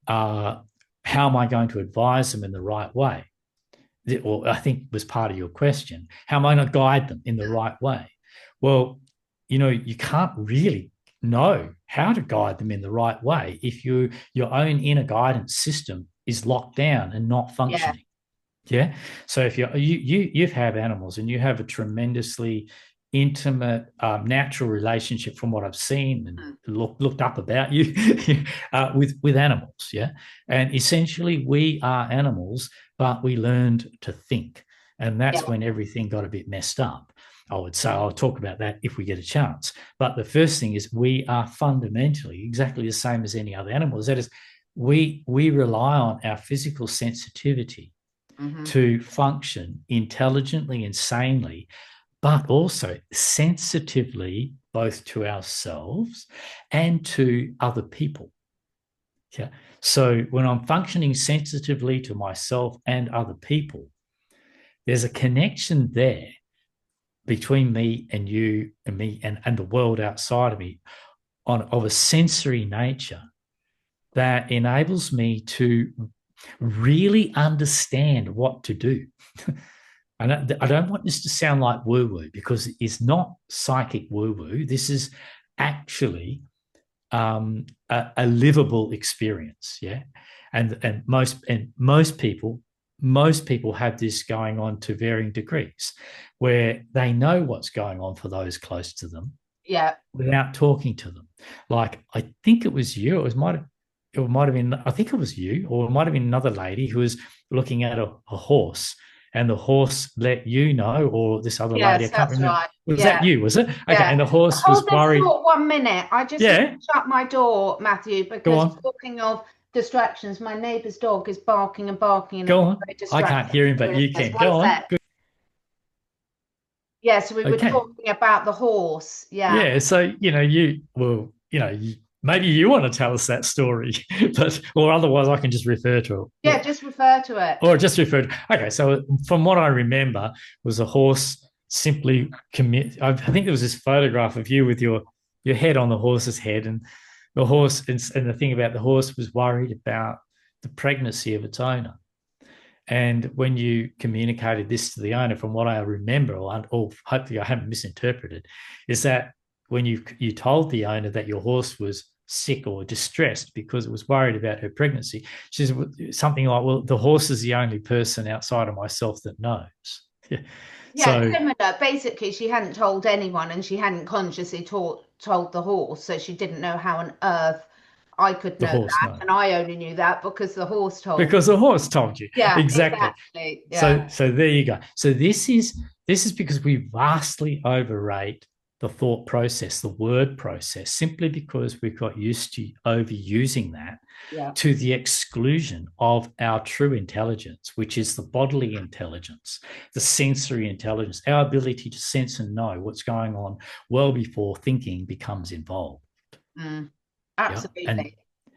Speaker 1: How am I going to advise them in the right way? Or I think was part of your question. How am I going to guide them in the right way? Well, you can't really know how to guide them in the right way if your own inner guidance system is locked down and not functioning. So if you have animals and you have a tremendously intimate, natural relationship, from what I've seen and looked up about you, with animals, and essentially we are animals, but we learned to think, and that's when everything got a bit messed up. I would say I'll talk about that if we get a chance. But the first thing is we are fundamentally exactly the same as any other animals. That is, we rely on our physical sensitivity to function intelligently and sanely, but also sensitively, both to ourselves and to other people. So when I'm functioning sensitively to myself and other people, there's a connection there between me and you and me and the world outside of me of a sensory nature that enables me to really understand what to do. And I don't want this to sound like woo-woo, because it's not psychic woo-woo. This is actually a livable experience, and most people have this going on to varying degrees, where they know what's going on for those close to them, without talking to them. Like, I think it was you. It might have been. I think it was you, or it might have been another lady who was looking at a horse, and the horse let you know, or this other lady. I can't remember. Right. Was that you? Was it? Okay. And the horse was worried.
Speaker 2: Hold 1 minute. I just need to shut my door, Matthew, because talking of distractions. My neighbour's dog is barking and barking. And
Speaker 1: Go on. I can't hear him, but you can. Go on. Good.
Speaker 2: Yeah, so we were talking about the horse.
Speaker 1: Yeah. So, maybe you want to tell us that story, or otherwise I can just refer to it.
Speaker 2: Yeah, just refer to it.
Speaker 1: Or just refer to. Okay. So from what I remember was a horse simply I think there was this photograph of you with your head on the horse's head, and the horse, and the thing about the horse was worried about the pregnancy of its owner. And when you communicated this to the owner, from what I remember, or hopefully I haven't misinterpreted, is that when you told the owner that your horse was sick or distressed because it was worried about her pregnancy, she said something like, well, the horse is the only person outside of myself that knows.
Speaker 2: Yeah, similar. Basically, she hadn't told anyone, and she hadn't consciously told the horse, so she didn't know how on earth I could know that, and I only knew that because the horse told me.
Speaker 1: Because the horse told you.
Speaker 2: Yeah,
Speaker 1: exactly. Yeah. So there you go. So this is because we vastly overrate the thought process, the word process, simply because we've got used to overusing that to the exclusion of our true intelligence, which is the bodily intelligence, the sensory intelligence, our ability to sense and know what's going on well before thinking becomes involved.
Speaker 2: Absolutely.
Speaker 1: Yeah?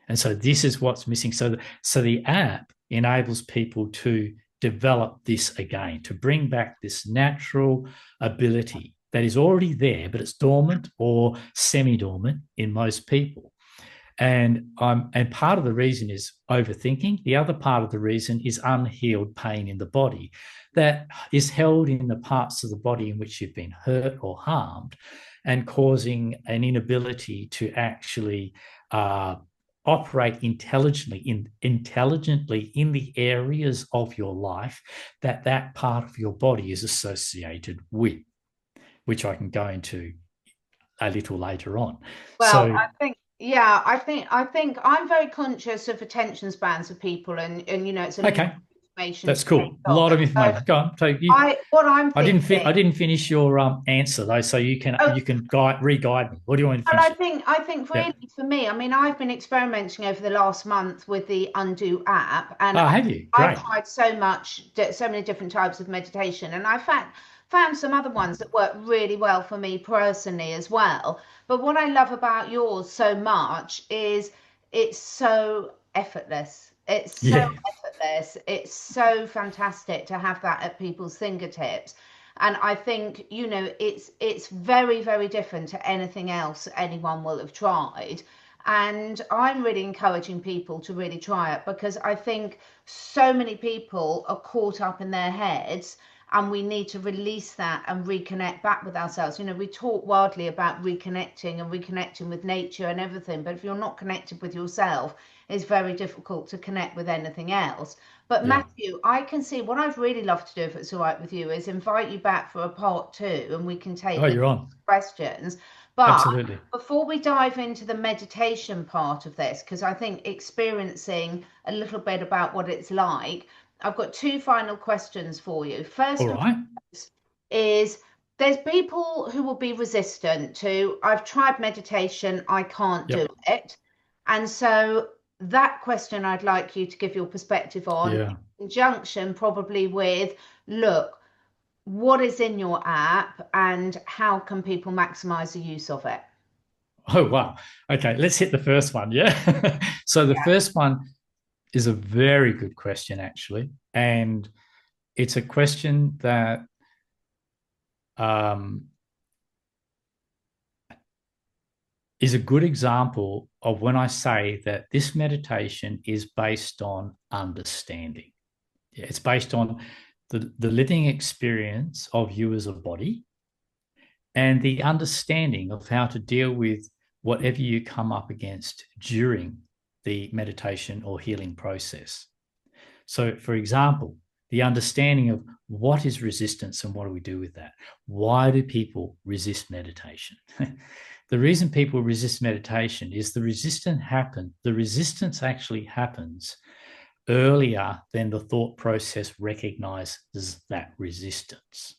Speaker 1: And so this is what's missing. So the app enables people to develop this again, to bring back this natural ability that is already there, but it's dormant or semi-dormant in most people. And part of the reason is overthinking. The other part of the reason is unhealed pain in the body that is held in the parts of the body in which you've been hurt or harmed, and causing an inability to actually operate intelligently in the areas of your life that part of your body is associated with, which I can go into a little later on.
Speaker 2: Well, I think I'm very conscious of attention spans of people, and it's a
Speaker 1: okay. That's cool. A lot of information. Go on. So I didn't finish your answer though, so you can re-guide me. What do you want to finish?
Speaker 2: Well, I think really for me, I mean, I've been experimenting over the last month with the Undo app, and
Speaker 1: have you? Great.
Speaker 2: I've tried so many different types of meditation, and I found some other ones that work really well for me personally as well. But what I love about yours so much is it's so effortless. It's so effortless. It's so fantastic to have that at people's fingertips. And I think, it's very, very different to anything else anyone will have tried. And I'm really encouraging people to really try it, because I think so many people are caught up in their heads, and we need to release that and reconnect back with ourselves. We talk wildly about reconnecting with nature and everything, but if you're not connected with yourself, it's very difficult to connect with anything else. But Matthew, I can see what I'd really love to do, if it's all right with you, is invite you back for a part 2, and we can take questions. But absolutely, before we dive into the meditation part of this, because I think experiencing a little bit about what it's like, I've got 2 final questions for you. First is, there's people who will be resistant to, I've tried meditation, I can't do it. And so that question I'd like you to give your perspective on, in conjunction probably with, look, what is in your app and how can people maximize the use of it?
Speaker 1: Oh, wow. Okay, let's hit the first one. So the first one is a very good question, actually. And it's a question that is a good example of when I say that this meditation is based on understanding. It's based on the living experience of you as a body, and the understanding of how to deal with whatever you come up against during the meditation or healing process. So, for example, the understanding of what is resistance and what do we do with that? Why do people resist meditation? The reason people resist meditation is the resistance actually happens earlier than the thought process recognizes that resistance.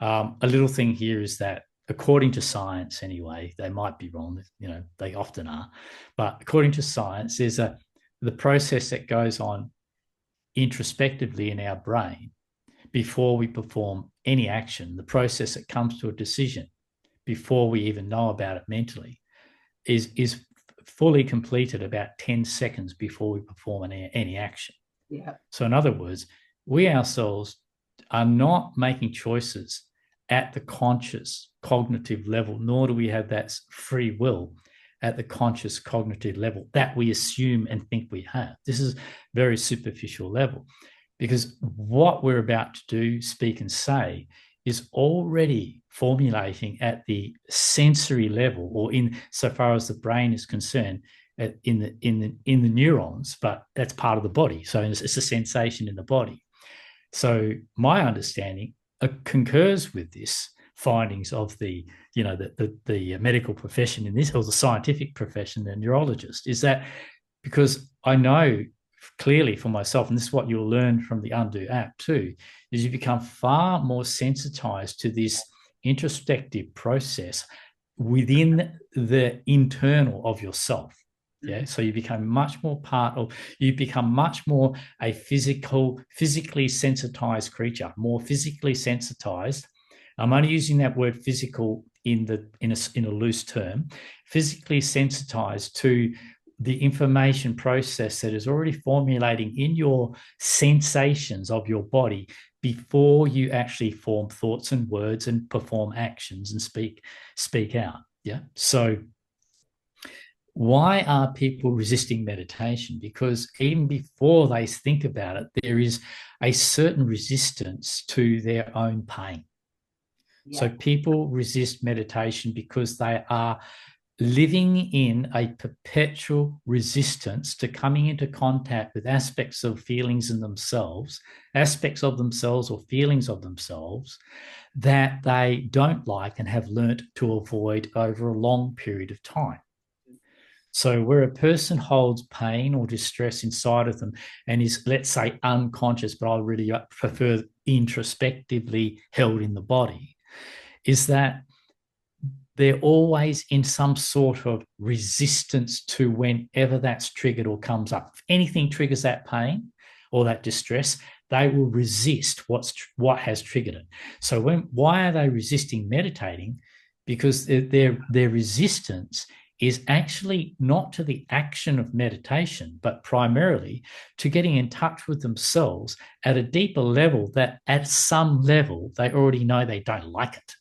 Speaker 1: A little thing here is that, according to science anyway, they might be wrong, they often are, but according to science, there's a the process that goes on introspectively in our brain before we perform any action, the process that comes to a decision before we even know about it mentally, is fully completed about 10 seconds before we perform any action.
Speaker 2: Yeah.
Speaker 1: So in other words, we ourselves are not making choices at the conscious cognitive level, nor do we have that free will at the conscious cognitive level that we assume and think we have. This is very superficial level, because what we're about to do, speak and say, is already formulating at the sensory level, or in so far as the brain is concerned, in the neurons, but that's part of the body. So it's a sensation in the body. So my understanding concurs with this findings of the medical profession in this, or the scientific profession, the neurologist, is that because I know clearly for myself, and this is what you'll learn from the Undo app too, is you become far more sensitized to this introspective process within the internal of yourself. Yeah. So you become much more a physically sensitized creature, more physically sensitized. I'm only using that word physical in a loose term, physically sensitized to the information process that is already formulating in your sensations of your body before you actually form thoughts and words and perform actions and speak out. Yeah. So why are people resisting meditation? Because even before they think about it, there is a certain resistance to their own pain. Yeah. So people resist meditation because they are living in a perpetual resistance to coming into contact with aspects of feelings in themselves, aspects of themselves or feelings of themselves that they don't like and have learnt to avoid over a long period of time. So where a person holds pain or distress inside of them and is, let's say, unconscious, but I really prefer introspectively held in the body, is that they're always in some sort of resistance to whenever that's triggered or comes up. If anything triggers that pain or that distress, they will resist what has triggered it. So why are they resisting meditating? Because their resistance is actually not to the action of meditation, but primarily to getting in touch with themselves at a deeper level that at some level they already know they don't like it.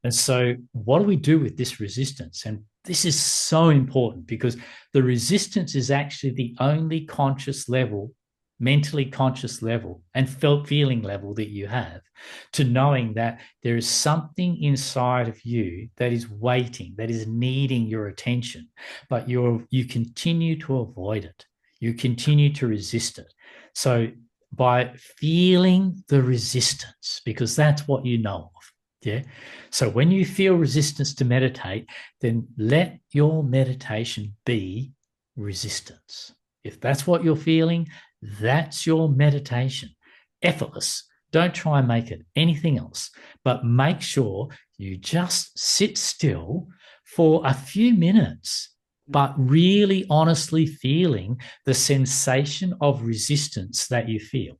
Speaker 1: And so what do we do with this resistance? And this is so important because the resistance is actually the only conscious level, mentally conscious level and feeling level that you have to knowing that there is something inside of you that is waiting, that is needing your attention, but you continue to avoid it. You continue to resist it. So by feeling the resistance, because that's what you know of. Yeah. So when you feel resistance to meditate, then let your meditation be resistance. If that's what you're feeling, that's your meditation. Effortless. Don't try and make it anything else, but make sure you just sit still for a few minutes, but really honestly feeling the sensation of resistance that you feel.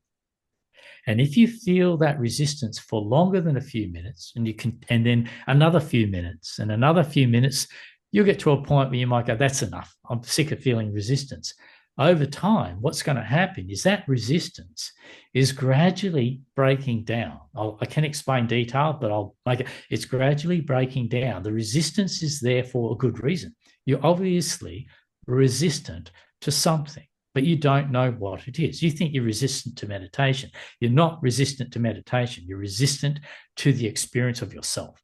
Speaker 1: And if you feel that resistance for longer than a few minutes, and then another few minutes and another few minutes, you'll get to a point where you might go, that's enough. I'm sick of feeling resistance. Over time, what's going to happen is that resistance is gradually breaking down. I can't explain detail, but I'll make it. It's gradually breaking down. The resistance is there for a good reason. You're obviously resistant to something, but you don't know what it is. You think you're resistant to meditation. You're not resistant to meditation. You're resistant to the experience of yourself.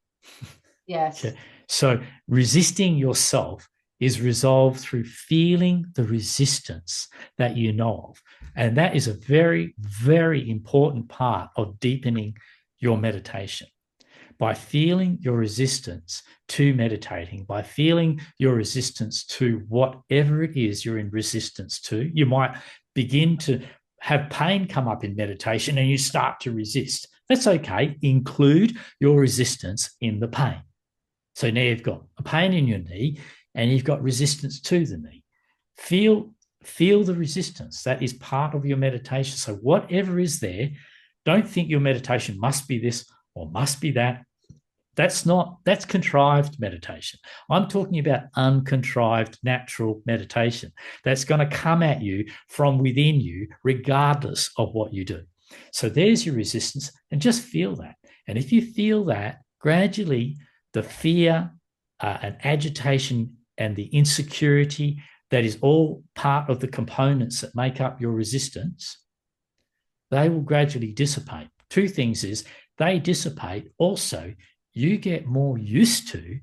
Speaker 2: Yes.
Speaker 1: Okay. So resisting yourself is resolved through feeling the resistance that you know of. And that is a very, very important part of deepening your meditation. By feeling your resistance to meditating, by feeling your resistance to whatever it is you're in resistance to, you might begin to have pain come up in meditation and you start to resist. That's okay. Include your resistance in the pain. So now you've got a pain in your knee and you've got resistance to the knee. Feel feel the resistance. That is part of your meditation. So whatever is there, don't think your meditation must be this or must be that. That's contrived meditation. I'm talking about uncontrived, natural meditation that's going to come at you from within you, regardless of what you do. So there's your resistance, and just feel that. And if you feel that, gradually the fear and agitation and the insecurity, that is all part of the components that make up your resistance, they will gradually dissipate. Two things is they dissipate. Also, you get more used to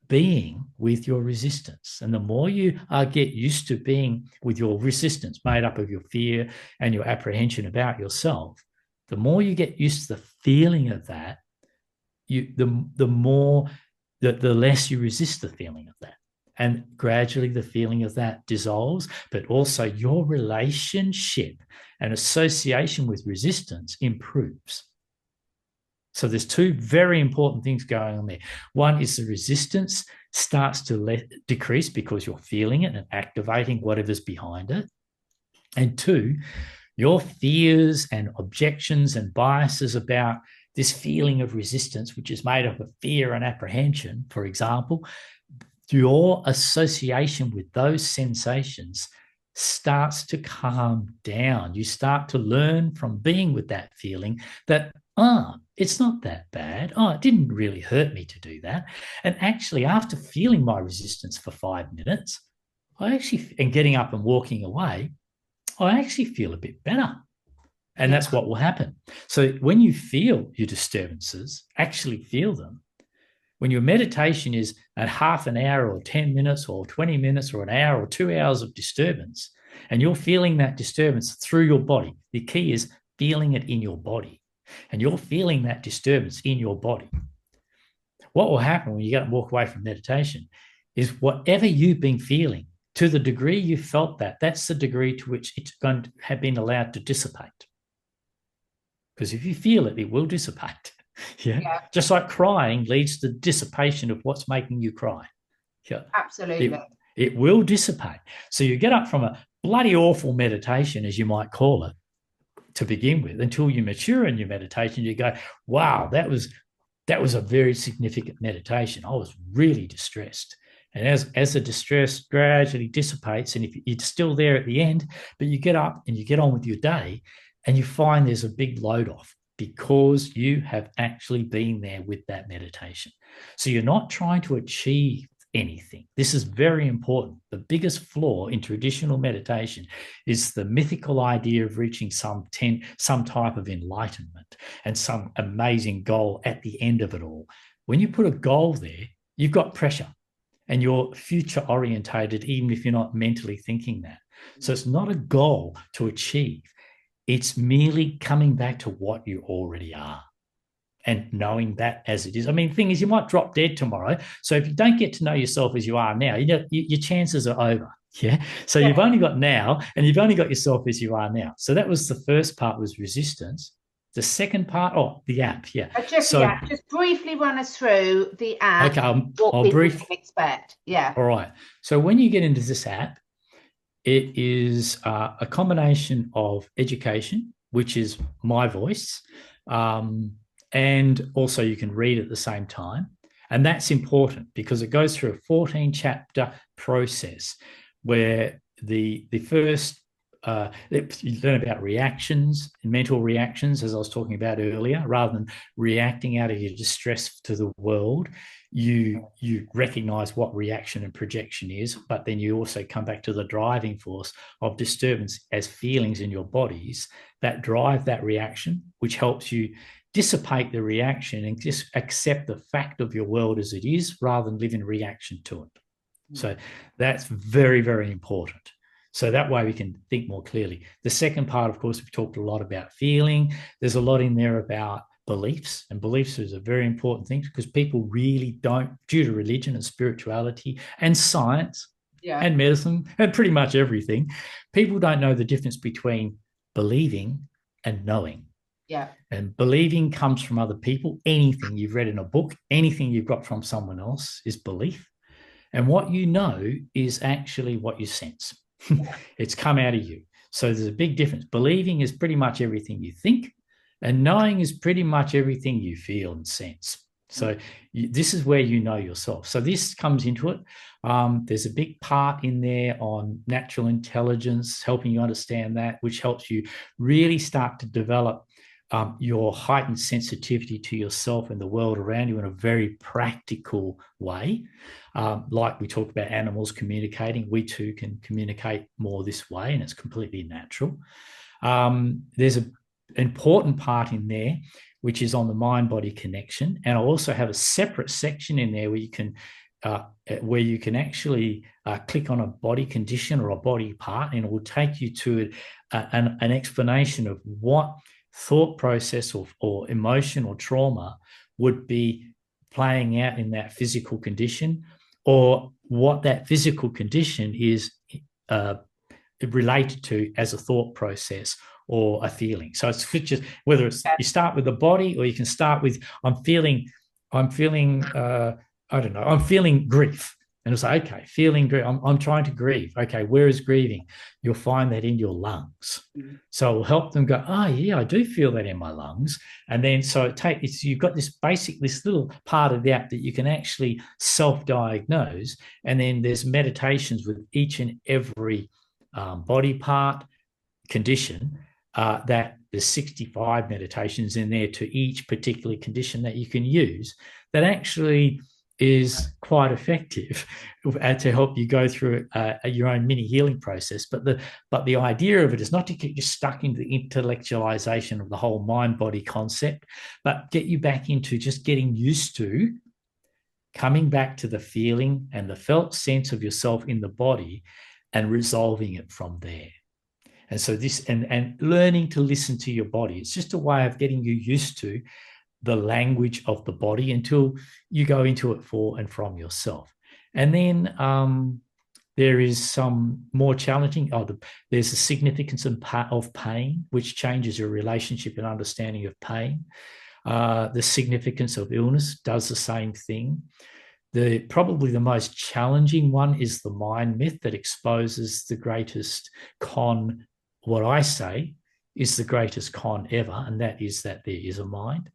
Speaker 1: being with your resistance. And the more you get used to being with your resistance, made up of your fear and your apprehension about yourself, the more you get used to the feeling of that, the less you resist the feeling of that. And gradually the feeling of that dissolves, but also your relationship and association with resistance improves. So there's two very important things going on there. One is the resistance starts to decrease because you're feeling it and activating whatever's behind it. And two, your fears and objections and biases about this feeling of resistance, which is made up of fear and apprehension, for example, your association with those sensations starts to calm down. You start to learn from being with that feeling that, it's not that bad. It didn't really hurt me to do that. And actually, after feeling my resistance for 5 minutes, and getting up and walking away, I actually feel a bit better. And that's what will happen. So when you feel your disturbances, actually feel them. When your meditation is at half an hour or 10 minutes or 20 minutes or an hour or 2 hours of disturbance, and you're feeling that disturbance through your body, the key is feeling it in your body. And you're feeling that disturbance in your body. What will happen when you get and walk away from meditation is whatever you've been feeling, to the degree you felt that, that's the degree to which it's going to have been allowed to dissipate. Because if you feel it, it will dissipate. Yeah. Just like crying leads to dissipation of what's making you cry. Yeah.
Speaker 2: Absolutely.
Speaker 1: It will dissipate. So you get up from a bloody awful meditation, as you might call it, to begin with, until you mature in your meditation, you go, wow, that was a very significant meditation. I was really distressed. And as the distress gradually dissipates, and if you're still there at the end, but you get up and you get on with your day, and you find there's a big load off because you have actually been there with that meditation. So you're not trying to achieve anything. This is very important. The biggest flaw in traditional meditation is the mythical idea of reaching some type of enlightenment and some amazing goal at the end of it all. When you put a goal there, you've got pressure and you're future orientated, even if you're not mentally thinking that. So it's not a goal to achieve. It's merely coming back to what you already are and knowing that as it is. I mean, the thing is, you might drop dead tomorrow. So if you don't get to know yourself as you are now, your chances are over. Yeah. So you've only got now, and you've only got yourself as you are now. So that was the first part, was resistance. The second part, the app. Yeah.
Speaker 2: Just briefly run us through the app.
Speaker 1: Okay.
Speaker 2: I'll briefly expect. Yeah.
Speaker 1: All right. So when you get into this app, it is a combination of education, which is my voice, and also you can read at the same time. And that's important because it goes through a 14-chapter process where the first, you learn about reactions, mental reactions, as I was talking about earlier. Rather than reacting out of your distress to the world, you recognize what reaction and projection is, but then you also come back to the driving force of disturbance as feelings in your bodies that drive that reaction, which helps you dissipate the reaction and just accept the fact of your world as it is rather than live in reaction to it. So that's very, very important. So that way we can think more clearly. The second part, of course, we've talked a lot about feeling. There's a lot in there about beliefs, and beliefs is a very important thing because people really don't, due to religion and spirituality and science and medicine and pretty much everything, people don't know the difference between believing and knowing.
Speaker 2: Yeah.
Speaker 1: And believing comes from other people. Anything you've read in a book, anything you've got from someone else is belief. And what you know is actually what you sense. It's come out of you. So there's a big difference. Believing is pretty much everything you think, and knowing is pretty much everything you feel and sense. So this is where you know yourself. So this comes into it. There's a big part in there on natural intelligence, helping you understand that, which helps you really start to develop your heightened sensitivity to yourself and the world around you in a very practical way. Like we talked about animals communicating, we too can communicate more this way, and it's completely natural. There's an important part in there, which is on the mind-body connection. And I also have a separate section in there where you can actually click on a body condition or a body part, and it will take you to an explanation of what thought process or emotion or trauma would be playing out in that physical condition, or what that physical condition is related to as a thought process or a feeling. So it's just whether it's you start with the body, or you can start with I'm feeling I'm feeling grief. And it's like, okay, feeling grief. I'm trying to grieve. Okay, where is grieving? You'll find that in your lungs. Mm-hmm. So it will help them go, oh, yeah, I do feel that in my lungs. And then so you've got this little part of that you can actually self-diagnose. And then there's meditations with each and every body part condition that there's 65 meditations in there to each particular condition that you can use that actually is quite effective to help you go through your own mini healing process. But the idea of it is not to get you stuck into the intellectualization of the whole mind-body concept, but get you back into just getting used to coming back to the feeling and the felt sense of yourself in the body and resolving it from there. And so this and learning to listen to your body, it's just a way of getting you used to the language of the body until you go into it for and from yourself. And then there is some more challenging, there's a significance of pain, which changes your relationship and understanding of pain. The significance of illness does the same thing. Probably the most challenging one is the mind myth that exposes the greatest con, what I say is the greatest con ever, and that is that there is a mind,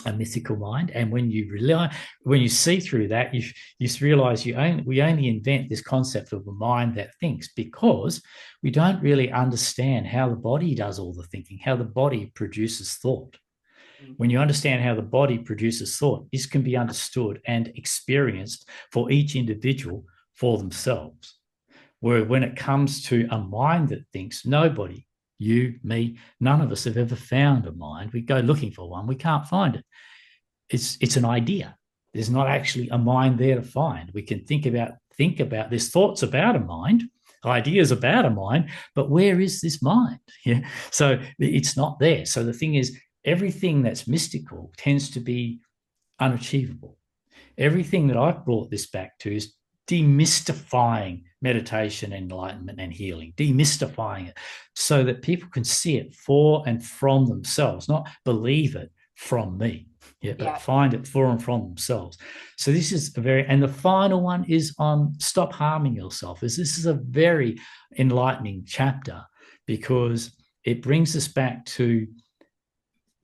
Speaker 1: a mythical mind. And when you see through that, you realize we only invent this concept of a mind that thinks because we don't really understand how the body does all the thinking, how the body produces thought. When you understand how the body produces thought, this can be understood and experienced for each individual for themselves. Where when it comes to a mind that thinks, nobody, you, me, none of us have ever found a mind. We go looking for one, we can't find it. It's an idea. There's not actually a mind there to find. We can think about, there's thoughts about a mind, ideas about a mind, but where is this mind? Yeah. So it's not there. So the thing is, everything that's mystical tends to be unachievable. Everything that I've brought this back to is demystifying meditation, enlightenment, and healing, demystifying it so that people can see it for and from themselves, not believe it from me, but find it for and from themselves. So this is and the final one is on stop harming yourself. This is a very enlightening chapter because it brings us back to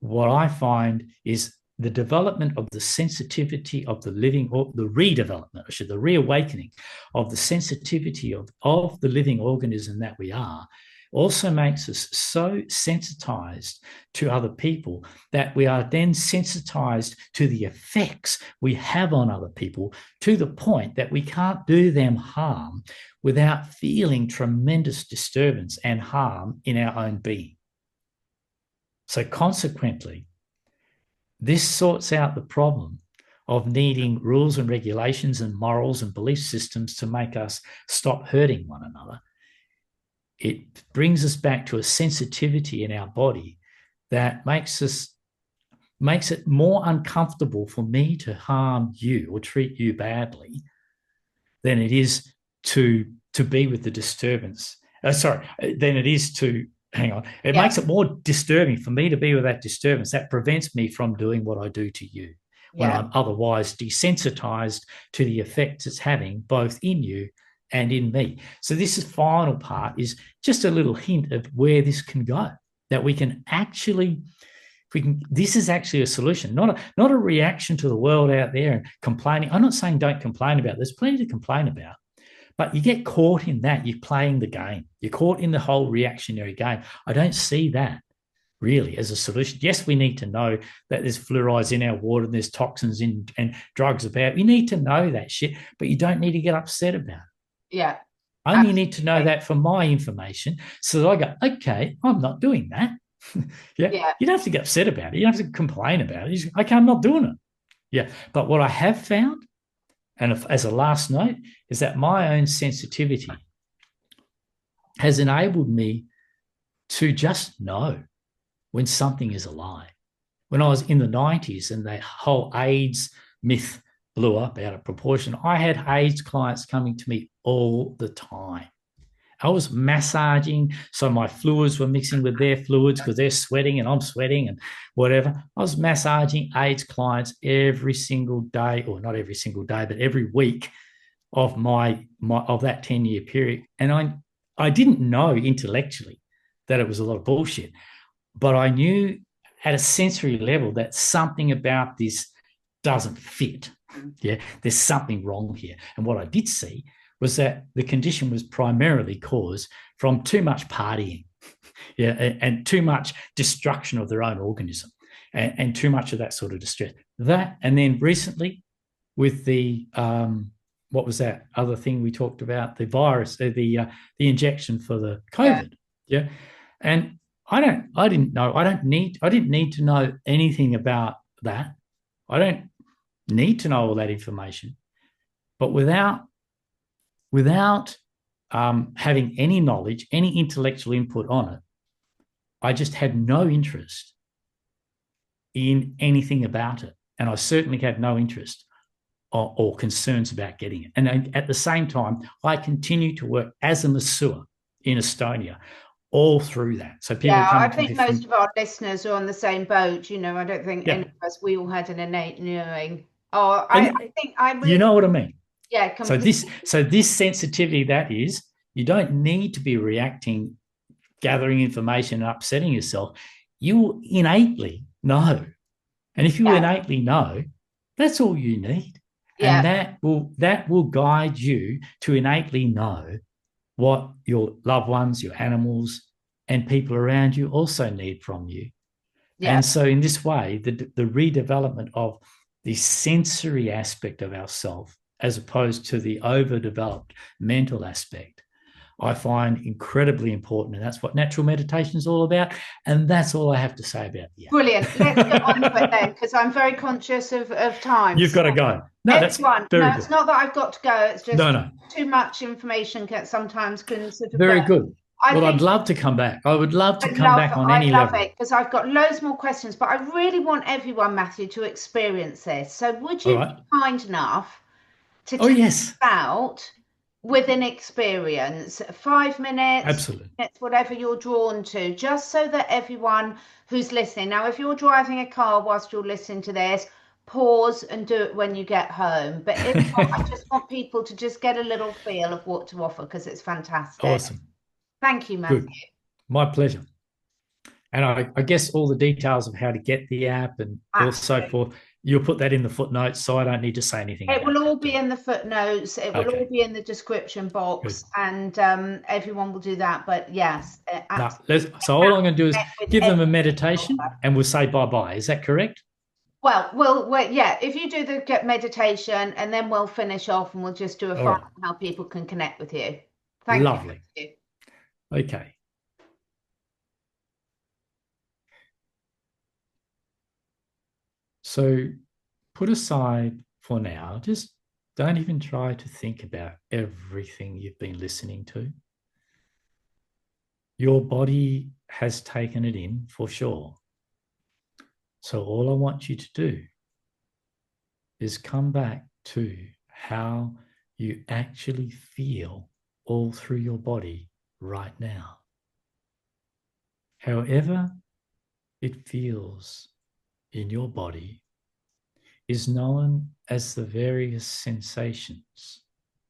Speaker 1: what I find is the development of the sensitivity of the living, or the redevelopment, the reawakening of the sensitivity of the living organism that we are, also makes us so sensitized to other people that we are then sensitized to the effects we have on other people to the point that we can't do them harm without feeling tremendous disturbance and harm in our own being. So consequently, this sorts out the problem of needing rules and regulations and morals and belief systems to make us stop hurting one another. It brings us back to a sensitivity in our body that makes it more uncomfortable for me to harm you or treat you badly than it is to be with the disturbance. Than it is to It makes it more disturbing for me to be with that disturbance. That prevents me from doing what I do to you when I'm otherwise desensitized to the effects it's having both in you and in me. So this is final part is just a little hint of where this can go, that we can actually, this is actually a solution, not a reaction to the world out there and complaining. I'm not saying don't complain about it. There's plenty to complain about, but you get caught in that. You're playing the game. You're caught in the whole reactionary game. I don't see that really as a solution. Yes, we need to know that there's fluorides in our water and there's toxins in and drugs about. You need to know that shit, but you don't need to get upset about it.
Speaker 2: Yeah.
Speaker 1: I only need to know that for my information so that I go, okay, I'm not doing that. Yeah. You don't have to get upset about it. You don't have to complain about it. Just, okay, I'm not doing it. Yeah. But what I have found, and as a last note, is that my own sensitivity has enabled me to just know when something is a lie. When I was in the 90s and the whole AIDS myth blew up out of proportion, I had AIDS clients coming to me all the time. I was massaging, so my fluids were mixing with their fluids because they're sweating and I'm sweating and whatever. I was massaging AIDS clients every single day, or not every single day, but every week of of that 10-year period. And I didn't know intellectually that it was a lot of bullshit, but I knew at a sensory level that something about this doesn't fit. Yeah, there's something wrong here. And what I did see was that the condition was primarily caused from too much partying, yeah, and too much destruction of their own organism, and too much of that sort of distress. That, and then recently with the what was that other thing we talked about? The virus, the injection for the COVID, yeah. And I didn't need to know anything about that. I don't need to know all that information, but without having any knowledge, any intellectual input on it, I just had no interest in anything about it. And I certainly had no interest or concerns about getting it. And at the same time, I continued to work as a masseur in Estonia all through that. So people
Speaker 2: I think most of our listeners are on the same boat. I don't think any of us, we all had an innate knowing. I think I really,
Speaker 1: you know what I mean?
Speaker 2: Yeah.
Speaker 1: Completely. So this sensitivity, that is, you don't need to be reacting, gathering information and upsetting yourself. You innately know. And if you innately know, that's all you need. Yeah. And that will guide you to innately know what your loved ones, your animals, and people around you also need from you. Yeah. And so in this way, the redevelopment of the sensory aspect of ourself, as opposed to the overdeveloped mental aspect, I find incredibly important. And that's what natural meditation is all about. And that's all I have to say about the app.
Speaker 2: Brilliant. Let's get on to it then, because I'm very conscious of time.
Speaker 1: You've got to go. No, that's very good.
Speaker 2: It's not that I've got to go. It's just too much information sometimes can sort of
Speaker 1: very good. I'd love to come back. I would love to come back on any level.
Speaker 2: I love it, because I've got loads more questions, but I really want everyone, Matthew, to experience this. So would you be kind enough to tell us about, with an experience, 5 minutes,
Speaker 1: absolutely,
Speaker 2: minutes, whatever you're drawn to, just so that everyone who's listening, now if you're driving a car whilst you're listening to this, pause and do it when you get home. But if not, I just want people to just get a little feel of what to offer, because it's fantastic.
Speaker 1: Awesome.
Speaker 2: Thank you, Matthew.
Speaker 1: Good. My pleasure. And I guess all the details of how to get the app and also forth, you'll put that in the footnotes, so I don't need to say anything.
Speaker 2: It will all be in the footnotes. It will all be in the description box. Good. And everyone will do that. But yes.
Speaker 1: So all I'm going to do is give them a meditation and we'll say bye-bye. Is that correct?
Speaker 2: Well, yeah. If you do the get meditation, and then we'll finish off and we'll just do a final how people can connect with you. Thank you.
Speaker 1: Lovely. Okay. So put aside for now, just don't even try to think about everything you've been listening to. Your body has taken it in for sure. So all I want you to do is come back to how you actually feel all through your body right now. However it feels in your body is known as the various sensations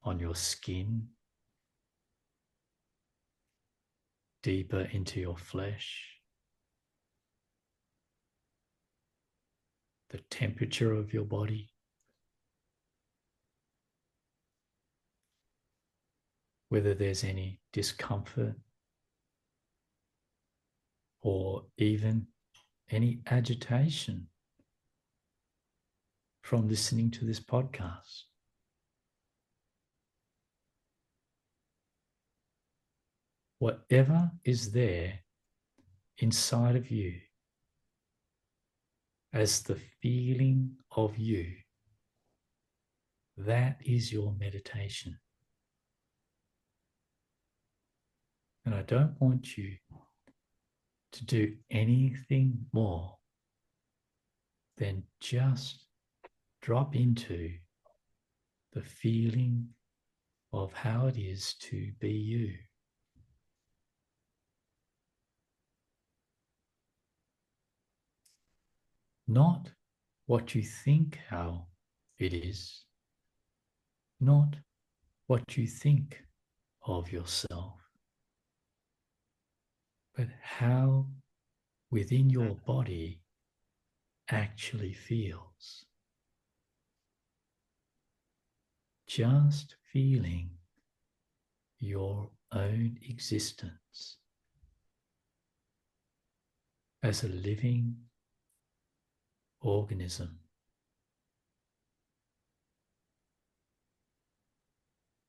Speaker 1: on your skin, deeper into your flesh, the temperature of your body, whether there's any discomfort or even any agitation from listening to this podcast. Whatever is there inside of you as the feeling of you, that is your meditation. And I don't want you to do anything more than just drop into the feeling of how it is to be you. Not what you think how it is, not what you think of yourself, but how within your body actually feels. Just feeling your own existence as a living organism.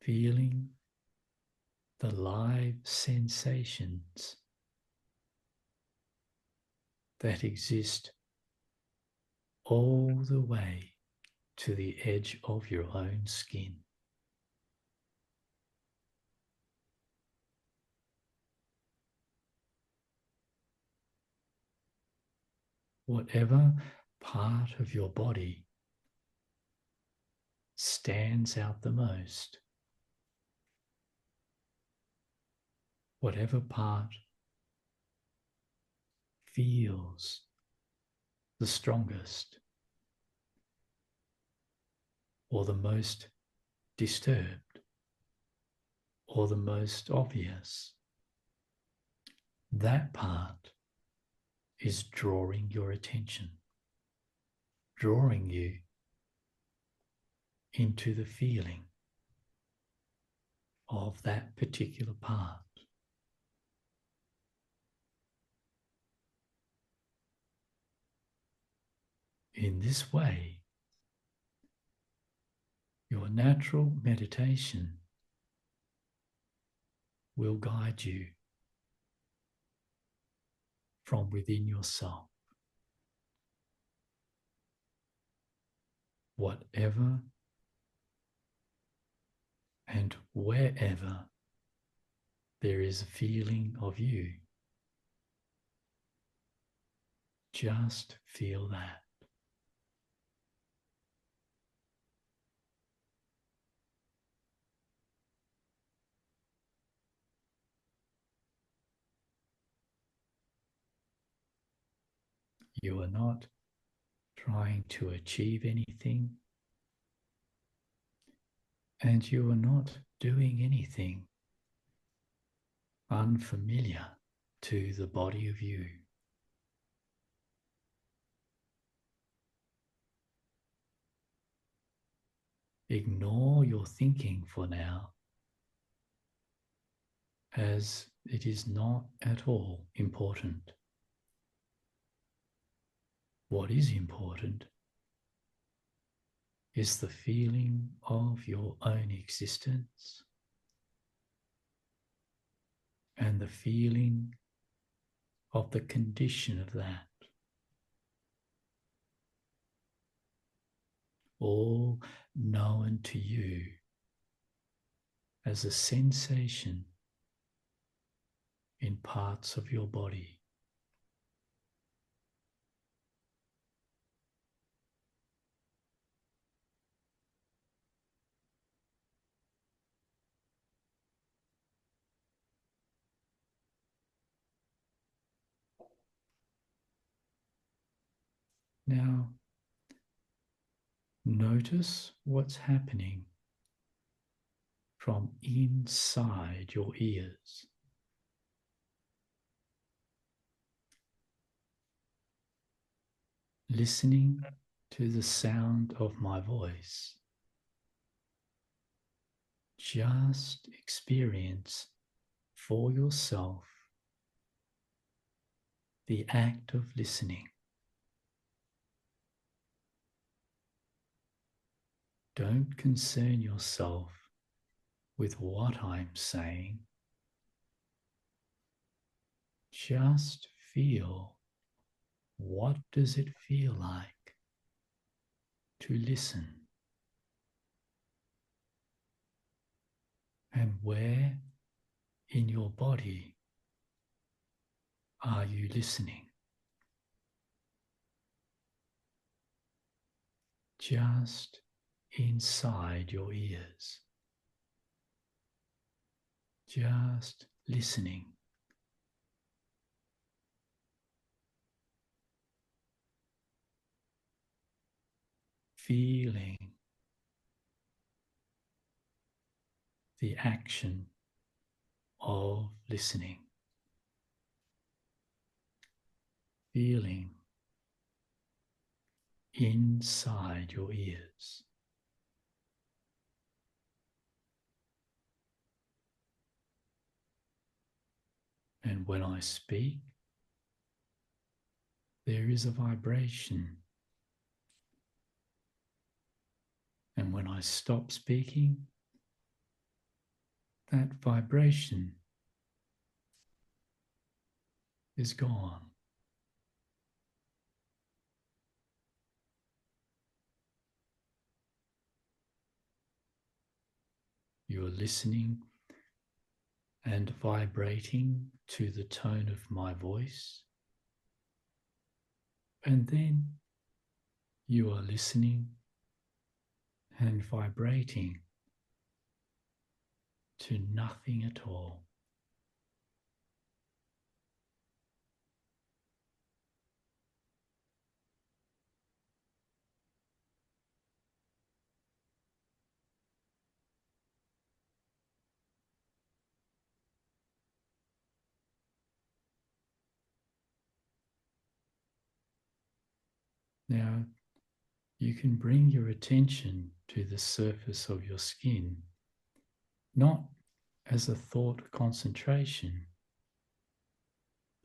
Speaker 1: Feeling the live sensations that exist all the way to the edge of your own skin. Whatever part of your body stands out the most, whatever part feels the strongest or the most disturbed or the most obvious, that part is drawing your attention, drawing you into the feeling of that particular part. In this way, your natural meditation will guide you from within yourself. Whatever and wherever there is a feeling of you, just feel that. You are not trying to achieve anything, and you are not doing anything unfamiliar to the body of you. Ignore your thinking for now, as it is not at all important. What is important is the feeling of your own existence and the feeling of the condition of that. All known to you as a sensation in parts of your body. Now, notice what's happening from inside your ears. listening to the sound of my voice. Just experience for yourself the act of listening. Don't concern yourself with what I'm saying. Just feel, what does it feel like to listen? And where in your body are you listening? Just inside your ears. Just listening. Feeling the action of listening. Feeling inside your ears. And when I speak, there is a vibration. And when I stop speaking, that vibration is gone. You are listening and vibrating to the tone of my voice. And then you are listening and vibrating to nothing at all. Now, you can bring your attention to the surface of your skin, not as a thought concentration,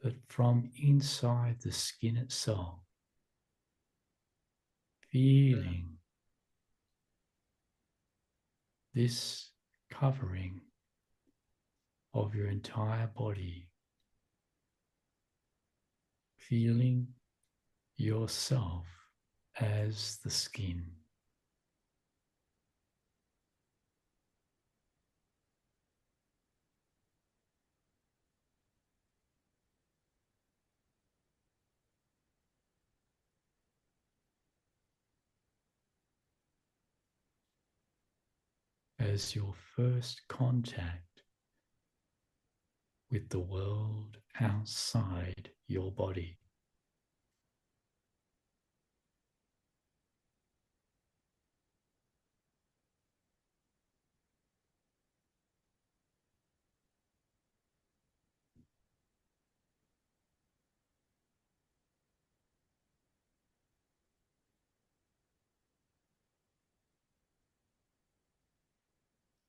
Speaker 1: but from inside the skin itself, feeling this covering of your entire body, feeling yourself as the skin. As your first contact with the world outside your body.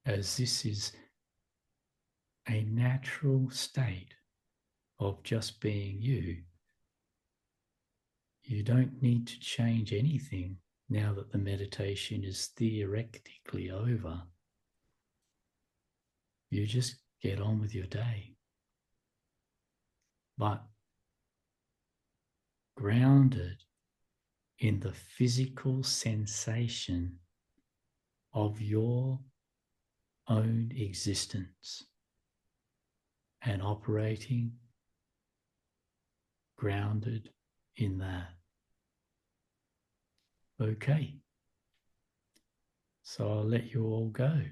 Speaker 1: As this is a natural state of just being you, you don't need to change anything now that the meditation is theoretically over. You just get on with your day. But grounded in the physical sensation of your own existence and operating grounded in that. Okay, so I'll let you all go.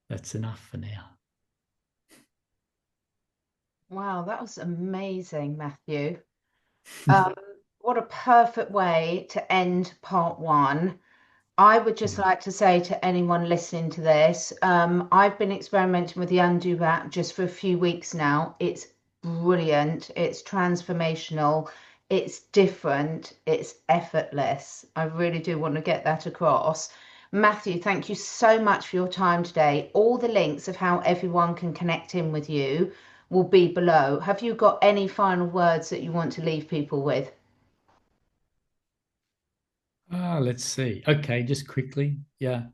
Speaker 1: That's enough for now.
Speaker 2: Wow, that was amazing, Matthew. What a perfect way to end part one. I would just like to say to anyone listening to this, I've been experimenting with the Undo app just for a few weeks now. It's brilliant. It's transformational. It's different, it's effortless. I really do want to get that across. Matthew, thank you so much for your time today. All the links of how everyone can connect in with you will be below. Have you got any final words that you want to leave people with?
Speaker 1: Let's see. Okay, just quickly. Yeah.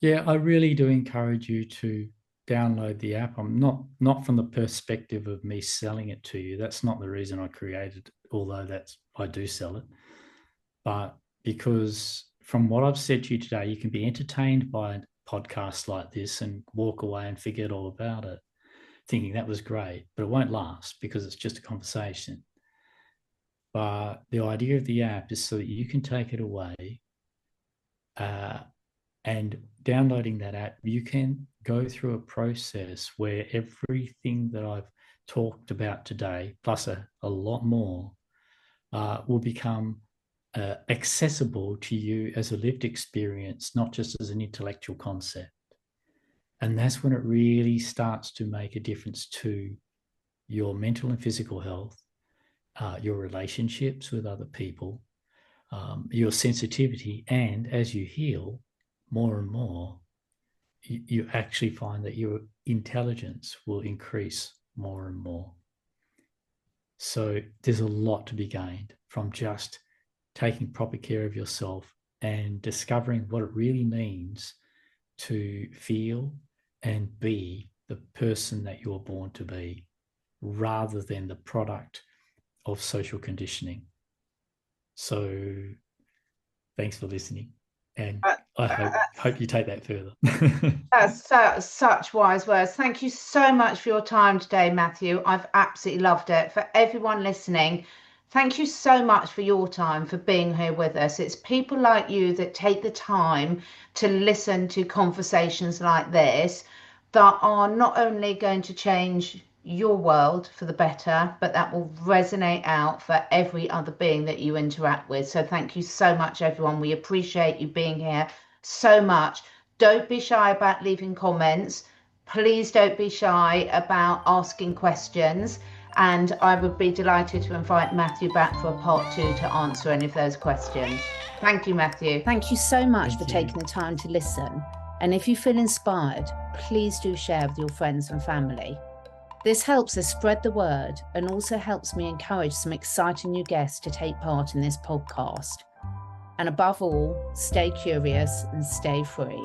Speaker 1: I really do encourage you to download the app. I'm not from the perspective of me selling it to you. That's not the reason I created it, although I do sell it. But because from what I've said to you today, you can be entertained by a podcast like this and walk away and forget all about it, thinking that was great, but it won't last because it's just a conversation. But the idea of the app is so that you can take it away, and downloading that app, you can go through a process where everything that I've talked about today, plus a lot more, will become accessible to you as a lived experience, not just as an intellectual concept. And that's when it really starts to make a difference to your mental and physical health, your relationships with other people, your sensitivity, and as you heal more and more, you actually find that your intelligence will increase more and more. So there's a lot to be gained from just taking proper care of yourself and discovering what it really means to feel and be the person that you're born to be, rather than the product of social conditioning. So thanks for listening. And I hope you take that further.
Speaker 2: That's such wise words. Thank you so much for your time today, Matthew. I've absolutely loved it. For everyone listening, thank you so much for your time, for being here with us. It's people like you that take the time to listen to conversations like this that are not only going to change your world for the better, but that will resonate out for every other being that you interact with. So thank you so much, everyone. We appreciate you being here so much. Don't be shy about leaving comments. Please don't be shy about asking questions. And I would be delighted to invite Matthew back for a part 2 to answer any of those questions. Thank you, Matthew. Thank you so much for taking the time to listen. And if you feel inspired, please do share with your friends and family. This helps us spread the word and also helps me encourage some exciting new guests to take part in this podcast. And above all, stay curious and stay free.